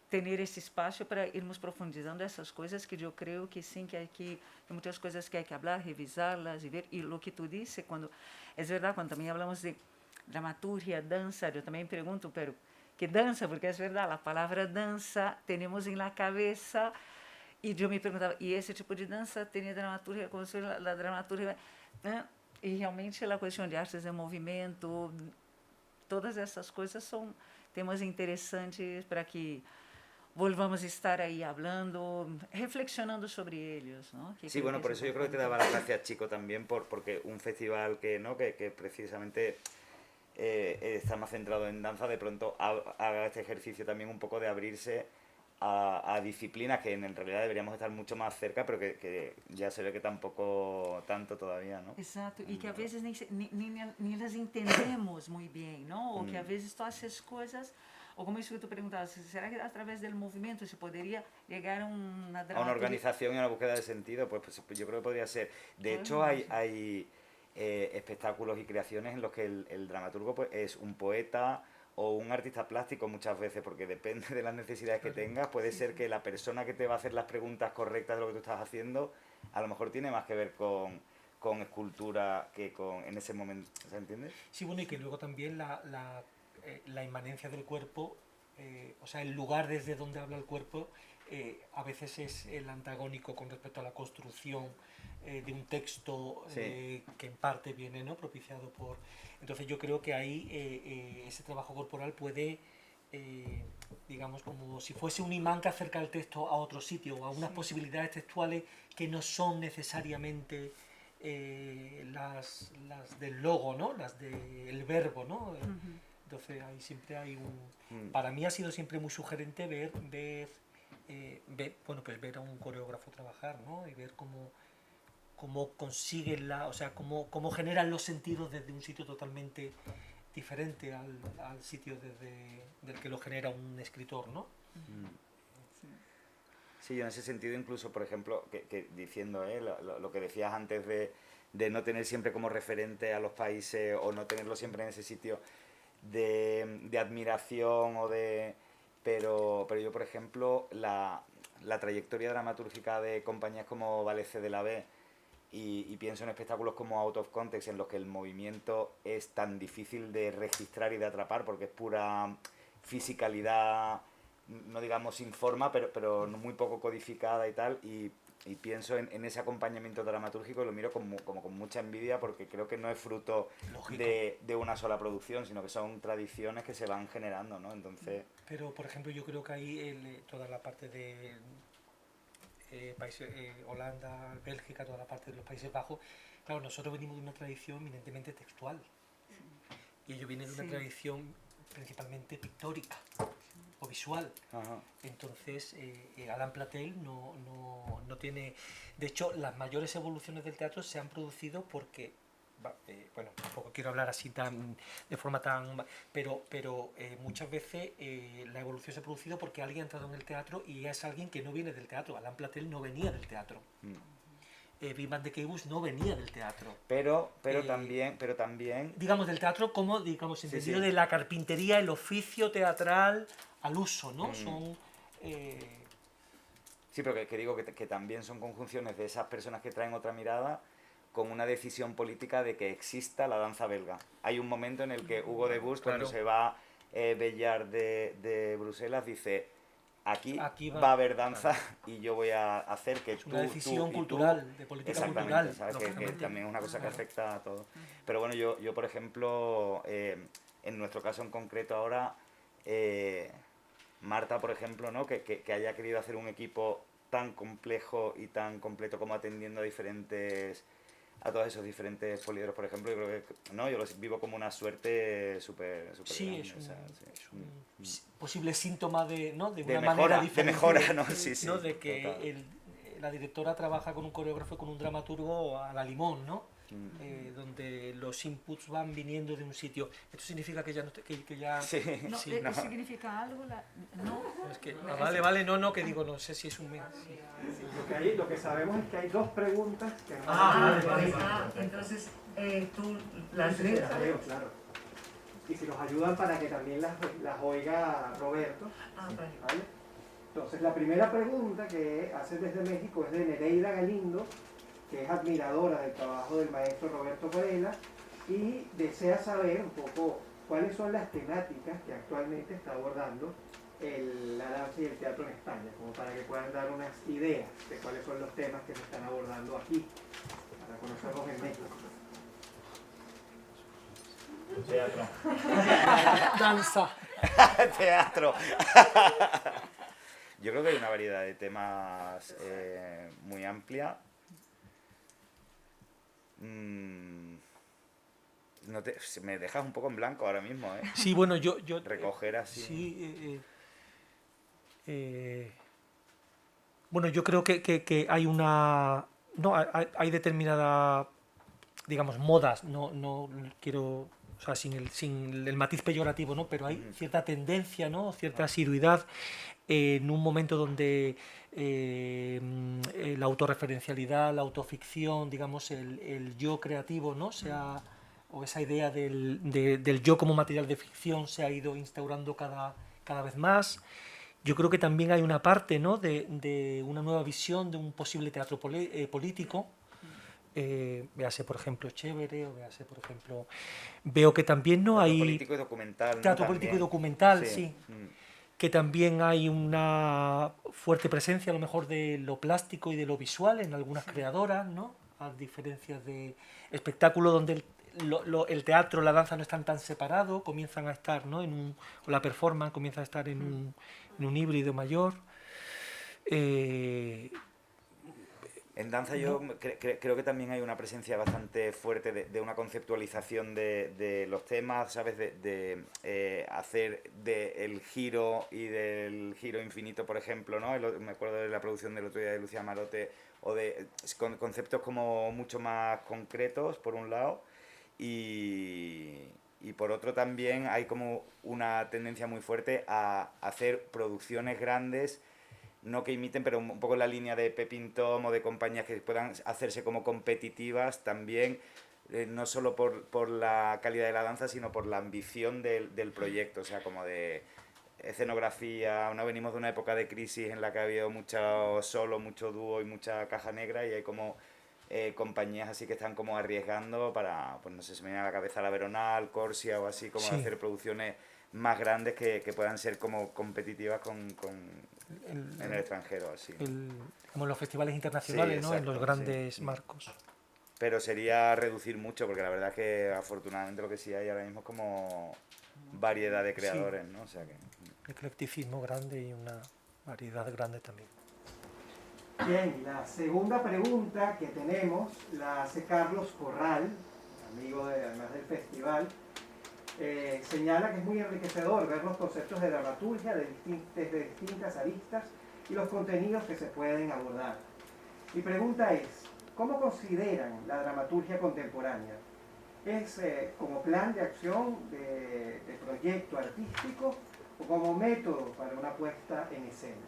tener esse espaço para irmos profundizando essas coisas que eu creio que sim, que tem muitas coisas que há que falar, revisá-las e ver. E o que tu disse, quando é verdade, quando também falamos de dramaturgia, dança, eu também pergunto, pero que dança? Porque é verdade, a palavra dança temos em la cabeça e eu me perguntava, e esse tipo de dança tem dramaturgia, como se a dramaturgia, né? E realmente a questão de artes em movimento todas essas coisas são temas interessantes para que volvamos a estar ahí hablando, reflexionando sobre ellos, ¿no? Sí, bueno, por eso yo creo que te daba las gracias, Chico, también, porque un festival que, ¿no? que precisamente está más centrado en danza, de pronto haga este ejercicio también un poco de abrirse a disciplinas que en realidad deberíamos estar mucho más cerca, pero que ya se ve que tampoco tanto todavía, ¿no? Exato, e que a veces nem las entendemos muy bien, ¿no? O que a veces tú haces cosas, o como eso que tú preguntabas, ¿será que a través del movimiento se podría llegar a una dramaturgia? A una organización y a una búsqueda de sentido, pues yo creo que podría ser. De hecho, hay espectáculos y creaciones en los que el dramaturgo pues, es un poeta o un artista plástico muchas veces, porque depende de las necesidades que tengas. Puede ser que la persona que te va a hacer las preguntas correctas de lo que tú estás haciendo, a lo mejor tiene más que ver con escultura que en ese momento, ¿se entiende? Sí, bueno, y que luego también la inmanencia del cuerpo, o sea, el lugar desde donde habla el cuerpo, a veces es el antagónico con respecto a la construcción de un texto que en parte viene, ¿no?, propiciado por... Entonces yo creo que ahí ese trabajo corporal puede, digamos, como si fuese un imán que acerca el texto a otro sitio, a unas posibilidades textuales que no son necesariamente las del logo, ¿no?, las del verbo, ¿no? Entonces ahí siempre hay un... Para mí ha sido siempre muy sugerente ver a un coreógrafo trabajar, ¿no?, y ver cómo consiguen o sea, cómo generan los sentidos desde un sitio totalmente diferente al sitio del que lo genera un escritor, ¿no? Sí, yo en ese sentido incluso, por ejemplo, que diciendo lo que decías antes de no tener siempre como referente a los países o no tenerlo siempre en ese sitio de admiración pero yo, por ejemplo, la trayectoria dramatúrgica de compañías como Valece de la B y pienso en espectáculos como Out of Context, en los que el movimiento es tan difícil de registrar y de atrapar porque es pura fisicalidad, no digamos sin forma, pero muy poco codificada y tal, y pienso en ese acompañamiento dramatúrgico y lo miro como con mucha envidia, porque creo que no es fruto de una sola producción, sino que son tradiciones que se van generando, ¿no? Entonces... Pero, por ejemplo, yo creo que ahí toda la parte de Holanda, Bélgica, toda la parte de los Países Bajos, claro, nosotros venimos de una tradición eminentemente textual, y ellos vienen de una tradición principalmente pictórica o visual. Entonces Alain Platel no tiene... De hecho, las mayores evoluciones del teatro se han producido porque bueno, tampoco quiero hablar así de forma tan... pero muchas veces la evolución se ha producido porque alguien ha entrado en el teatro y es alguien que no viene del teatro. Alain Platel no venía del teatro. Wim van de Keibus no venía del teatro. Pero también... Digamos, del teatro como, digamos, entendido de la carpintería, el oficio teatral al uso, ¿no? Son... Sí, pero que digo que también son conjunciones de esas personas que traen otra mirada con una decisión política de que exista la danza belga. Hay un momento en el que Hugo de Bourse, cuando se va Bellar de Bruselas, dice... Aquí va a haber danza y yo voy a hacer que una decisión cultural, de política cultural. ¿Sabes? Que también es una cosa que afecta a todo. Pero bueno, yo por ejemplo, en nuestro caso en concreto ahora, Marta, por ejemplo, ¿no? que haya querido hacer un equipo tan complejo y tan completo como atendiendo a todos esos diferentes poliedros, por ejemplo, yo creo que yo lo vivo como una suerte súper sí, grande. Es un posible síntoma de una mejora, manera diferente. De mejora, ¿no? Sí, ¿no? De que la directora trabaja con un coreógrafo y con un dramaturgo a la limón, ¿no? Donde los inputs van viniendo de un sitio. ¿Esto significa que ya no que ya... Sí. No, sí, no. ¿Significa algo? No. Es que, vale, no, que digo, no sé si es un mes. Sí. Lo que sabemos es que hay dos preguntas que nos vale. Entonces, tú las lees. Claro. Y si nos ayudan para que también las oiga Roberto. ¿Vale? Entonces, la primera pregunta que hace desde México es de Nereida Galindo, que es admiradora del trabajo del maestro Roberto Varela y desea saber un poco cuáles son las temáticas que actualmente está abordando la danza y el teatro en España, como para que puedan dar unas ideas de cuáles son los temas que se están abordando aquí, para conocerlos en México. Teatro. Danza. Teatro. Yo creo que hay una variedad de temas muy amplia. Me dejas un poco en blanco ahora mismo, ¿eh? Sí, bueno, yo Recoger así. Sí, bueno, yo creo que hay una... No, hay determinada, digamos, modas, no quiero, o sea, sin el matiz peyorativo, ¿no? Pero hay cierta tendencia, ¿no? Cierta asiduidad en un momento donde la autorreferencialidad, la autoficción, digamos, el yo creativo, ¿no? O esa idea del yo como material de ficción se ha ido instaurando cada vez más. Yo creo que también hay una parte, ¿no? de una nueva visión de un posible teatro político. Véase, por ejemplo, Chévere, o véase, por ejemplo... Veo que también no Teatro hay... político y documental, ¿no? Teatro político y documental, Sí. sí. Que también hay una fuerte presencia, a lo mejor, de lo plástico y de lo visual en algunas creadoras, ¿no? A diferencia de espectáculos donde el teatro, la danza no están tan separados, comienzan a estar, ¿no? O la performance comienza a estar en un híbrido mayor. En danza yo creo que también hay una presencia bastante fuerte de una conceptualización de los temas, ¿sabes? De hacer del giro y del giro infinito, por ejemplo, ¿no? Me acuerdo de la producción del otro día de Lucía Marote, o de conceptos como mucho más concretos, por un lado, y por otro también hay como una tendencia muy fuerte a hacer producciones grandes, no que imiten, pero un poco la línea de Pepin Tom o de compañías que puedan hacerse como competitivas también, no solo por la calidad de la danza, sino por la ambición del proyecto, o sea, como de escenografía. No venimos de una época de crisis en la que ha habido mucho solo, mucho dúo y mucha caja negra, y hay como compañías así que están como arriesgando para, pues no sé, se me viene a la cabeza la Veronal, Corsia o así, como Sí. hacer producciones más grandes que puedan ser como competitivas en el extranjero, así. Como en los festivales internacionales, Sí, ¿no? En los exacto, grandes sí. marcos. Pero sería reducir mucho, porque la verdad es que afortunadamente lo que sí hay ahora mismo es como variedad de creadores, ¿no? O sea que... Eclecticismo grande y una variedad grande también. Bien, la segunda pregunta que tenemos la hace Carlos Corral, amigo además del festival. Señala que es muy enriquecedor ver los conceptos de dramaturgia desde distintas aristas y los contenidos que se pueden abordar. Mi pregunta es, ¿cómo consideran la dramaturgia contemporánea? ¿Es como plan de acción de proyecto artístico o como método para una puesta en escena?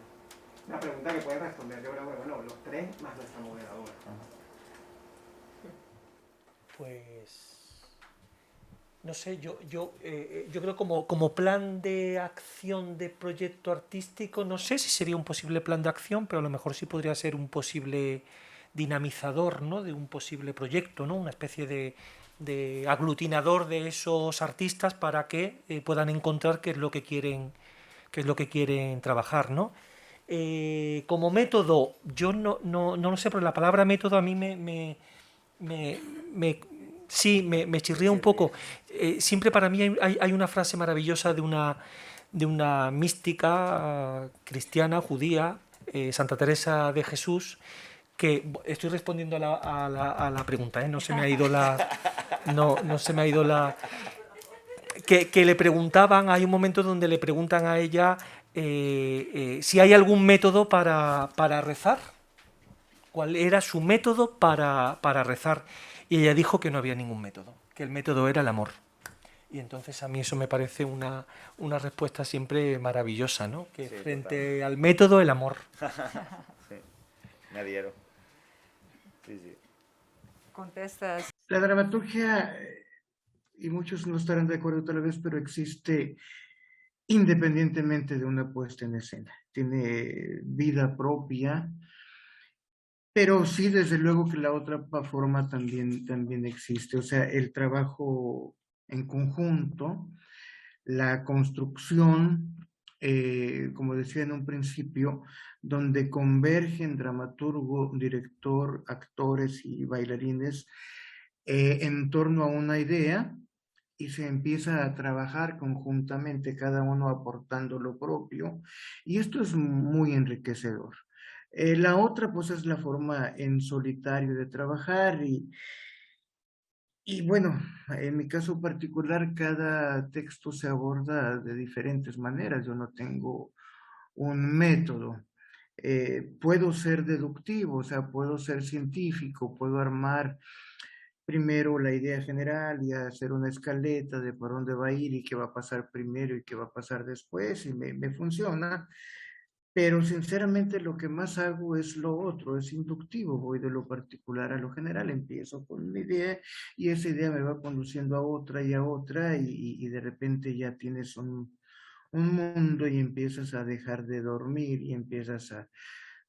Una pregunta que pueden responder, yo creo que bueno, los tres más nuestra moderadora. Pues no sé, yo creo como plan de acción de proyecto artístico, no sé si sería un posible plan de acción, pero a lo mejor sí podría ser un posible dinamizador, ¿no? De un posible proyecto, ¿no? Una especie de aglutinador de esos artistas para que puedan encontrar qué es lo que quieren trabajar, ¿no? Como método, yo no lo sé, pero la palabra método a mí me chirría un poco. Siempre para mí hay una frase maravillosa de una mística cristiana, judía, Santa Teresa de Jesús, que estoy respondiendo a la pregunta, no se me ha ido no se me ha ido que le preguntaban, hay un momento donde le preguntan a ella si hay algún método para rezar, cuál era su método para rezar, y ella dijo que no había ningún método, que el método era el amor. Y entonces a mí eso me parece una respuesta siempre maravillosa, ¿no? Que sí, frente al método, el amor. Sí, me adhiero. Sí, sí. Contestas. La dramaturgia, y muchos no estarán de acuerdo tal vez, pero existe independientemente de una puesta en escena. Tiene vida propia, pero sí, desde luego que la otra forma también existe. O sea, el trabajo en conjunto, la construcción, como decía en un principio, donde convergen dramaturgo, director, actores y bailarines en torno a una idea, y se empieza a trabajar conjuntamente, cada uno aportando lo propio, y esto es muy enriquecedor. La otra, pues, es la forma en solitario de trabajar y bueno, en mi caso particular, cada texto se aborda de diferentes maneras. Yo no tengo un método. Puedo ser deductivo, o sea, puedo ser científico, puedo armar primero la idea general y hacer una escaleta de por dónde va a ir y qué va a pasar primero y qué va a pasar después, y me funciona. Pero sinceramente lo que más hago es lo otro, es inductivo, voy de lo particular a lo general, empiezo con una idea y esa idea me va conduciendo a otra y de repente ya tienes un mundo y empiezas a dejar de dormir y empiezas a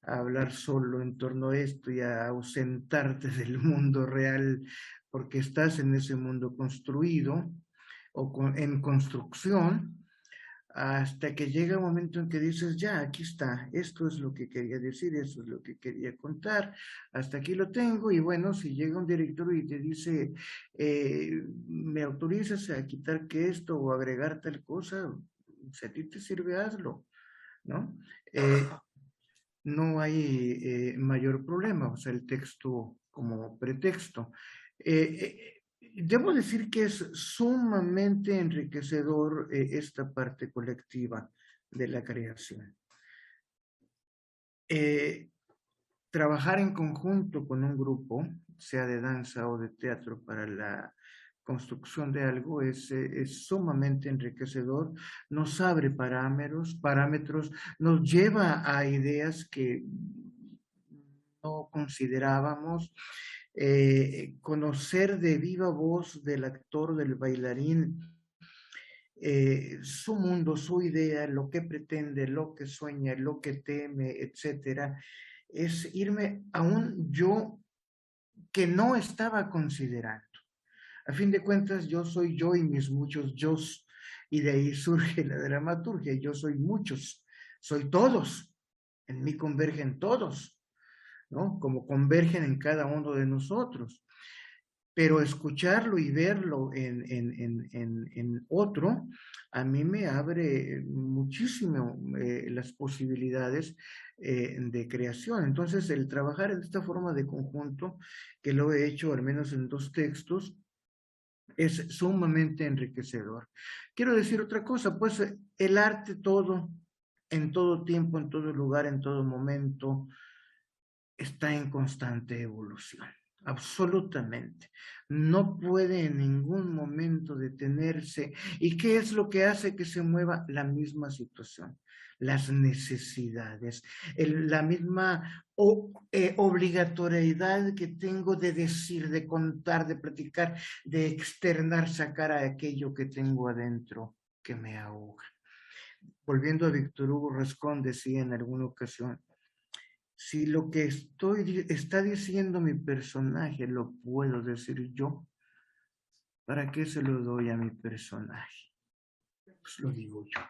hablar solo en torno a esto y a ausentarte del mundo real porque estás en ese mundo construido o en construcción, hasta que llega un momento en que dices, ya, aquí está, esto es lo que quería decir, esto es lo que quería contar, hasta aquí lo tengo, y bueno, si llega un director y te dice, ¿me autorizas a quitar que esto o agregar tal cosa? Si a ti te sirve, hazlo, ¿no? No hay mayor problema, o sea, el texto como pretexto. Debo decir que es sumamente enriquecedor esta parte colectiva de la creación. Trabajar en conjunto con un grupo, sea de danza o de teatro, para la construcción de algo es sumamente enriquecedor, nos abre parámetros, nos lleva a ideas que no considerábamos, conocer de viva voz del actor, del bailarín, su mundo, su idea, lo que pretende, lo que sueña, lo que teme, etcétera, es irme a un yo que no estaba considerando. A fin de cuentas, yo soy yo y mis muchos yos, y de ahí surge la dramaturgia. Yo soy muchos, soy todos, en mí convergen todos, ¿no? Como convergen en cada uno de nosotros. Pero escucharlo y verlo en otro, a mí me abre muchísimo las posibilidades de creación. Entonces, el trabajar en esta forma de conjunto, que lo he hecho al menos en 2 textos, es sumamente enriquecedor. Quiero decir otra cosa, pues el arte todo, en todo tiempo, en todo lugar, en todo momento, está en constante evolución, absolutamente. No puede en ningún momento detenerse. ¿Y qué es lo que hace que se mueva? La misma situación, las necesidades, la misma obligatoriedad que tengo de decir, de contar, de platicar, de externar, sacar a aquello que tengo adentro que me ahoga. Volviendo a Víctor Hugo Rascón, decía en alguna ocasión, si lo que está diciendo mi personaje lo puedo decir yo, ¿para qué se lo doy a mi personaje? Pues lo digo yo.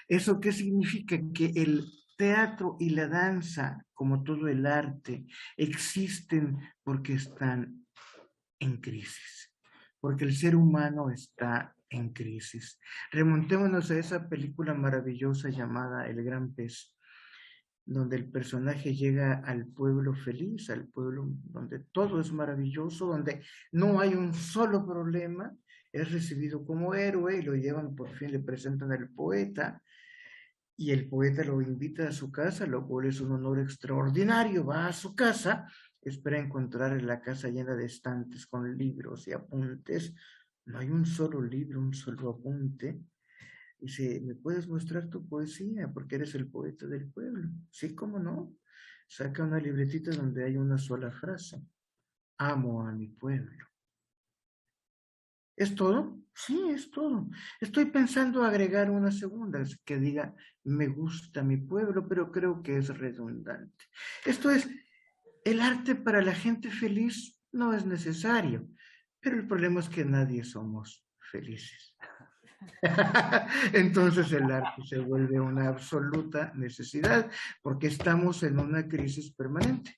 ¿Eso qué significa? Que el teatro y la danza, como todo el arte, existen porque están en crisis, porque el ser humano está en crisis. Remontémonos a esa película maravillosa llamada El Gran Pez, donde el personaje llega al pueblo feliz, al pueblo donde todo es maravilloso, donde no hay un solo problema, es recibido como héroe y lo llevan, por fin le presentan al poeta, y el poeta lo invita a su casa, lo cual es un honor extraordinario. Va a su casa, espera encontrar la casa llena de estantes con libros y apuntes. No hay un solo libro, un solo apunte. Dice, ¿me puedes mostrar tu poesía? Porque eres el poeta del pueblo. Sí, ¿cómo no? Saca una libretita donde hay una sola frase. Amo a mi pueblo. ¿Es todo? Sí, es todo. Estoy pensando agregar una segunda que diga, me gusta mi pueblo, pero creo que es redundante. Esto es, el arte para la gente feliz no es necesario, pero el problema es que nadie somos felices. Entonces el arte se vuelve una absoluta necesidad porque estamos en una crisis permanente.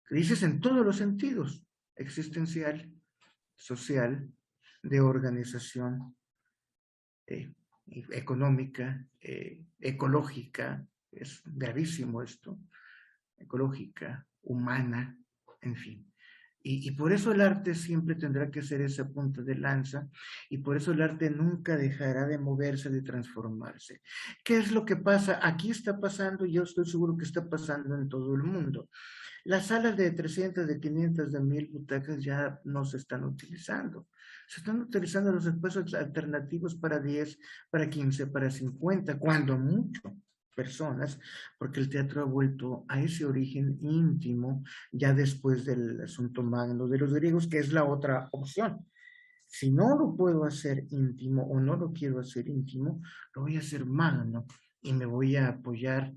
Crisis en todos los sentidos, existencial, social, de organización económica, ecológica, es gravísimo esto, ecológica, humana, en fin. Y por eso el arte siempre tendrá que ser esa punta de lanza, y por eso el arte nunca dejará de moverse, de transformarse. ¿Qué es lo que pasa? Aquí está pasando, y yo estoy seguro que está pasando en todo el mundo. Las salas de 300, de 500, de 1000 butacas ya no se están utilizando. Se están utilizando los espacios alternativos para 10, para 15, para 50, cuando mucho personas, porque el teatro ha vuelto a ese origen íntimo ya después del asunto magno de los griegos, que es la otra opción. Si no lo puedo hacer íntimo o no lo quiero hacer íntimo, lo voy a hacer magno y me voy a apoyar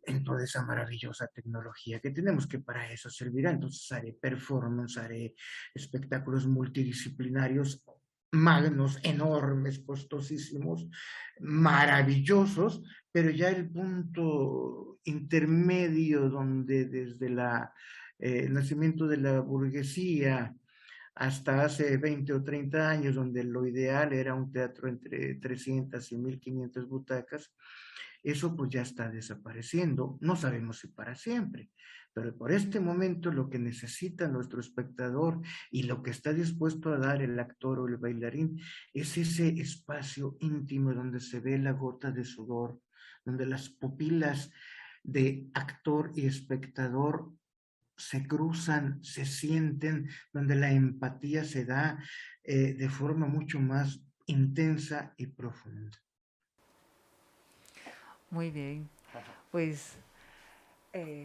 en toda esa maravillosa tecnología que tenemos, que para eso servirá. Entonces haré performance, haré espectáculos multidisciplinarios magnos, enormes, costosísimos, maravillosos, pero ya el punto intermedio donde desde el nacimiento de la burguesía hasta hace 20 o 30 años, donde lo ideal era un teatro entre 300 y 1500 butacas, eso pues ya está desapareciendo. No sabemos si para siempre, pero por este momento lo que necesita nuestro espectador y lo que está dispuesto a dar el actor o el bailarín es ese espacio íntimo donde se ve la gota de sudor, donde las pupilas de actor y espectador se cruzan, se sienten, donde la empatía se da de forma mucho más intensa y profunda. Muy bien. Pues,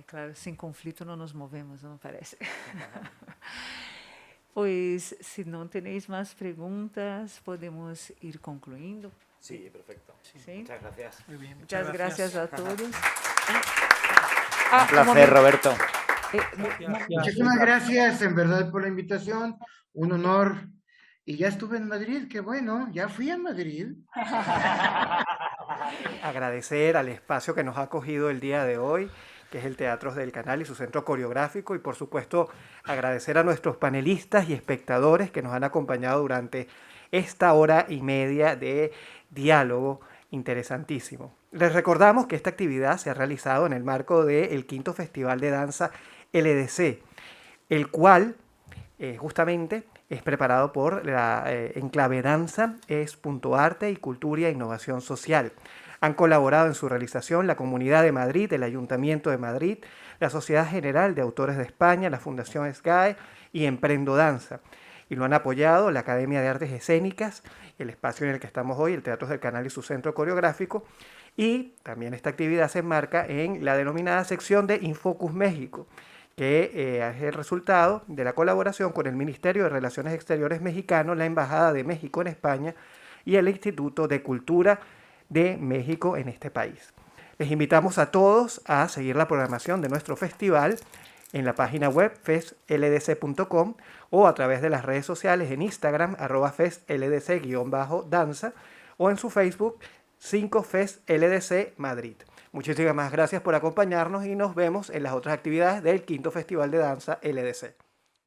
claro, sin conflito no nos movemos, ¿no parece? Pues, si no tenéis más preguntas, podemos ir concluyendo. Sí, perfecto. ¿Sí? Muchas gracias. Muy bien, Muchas gracias a todos. Un placer, Roberto. Muchísimas gracias, en verdad, por la invitación. Un honor. Y ya estuve en Madrid, qué bueno, ya fui a Madrid. Agradecer al espacio que nos ha acogido el día de hoy, que es el Teatro del Canal y su centro coreográfico, y por supuesto agradecer a nuestros panelistas y espectadores que nos han acompañado durante esta hora y media de diálogo interesantísimo. Les recordamos que esta actividad se ha realizado en el marco del quinto Festival de Danza LDC, el cual justamente es preparado por la Enclave Danza, es Punto Arte y Cultura e Innovación Social. Han colaborado en su realización la Comunidad de Madrid, el Ayuntamiento de Madrid, la Sociedad General de Autores de España, la Fundación SGAE y Emprendo Danza. Y lo han apoyado la Academia de Artes Escénicas, el espacio en el que estamos hoy, el Teatro del Canal y su centro coreográfico. Y también esta actividad se enmarca en la denominada sección de Infocus México, que es el resultado de la colaboración con el Ministerio de Relaciones Exteriores mexicano, la Embajada de México en España y el Instituto de Cultura de México en este país. Les invitamos a todos a seguir la programación de nuestro festival en la página web festldc.com o a través de las redes sociales en Instagram @festldc_danza o en su Facebook 5festldc Madrid. Muchísimas gracias por acompañarnos y nos vemos en las otras actividades del quinto Festival de Danza LDC.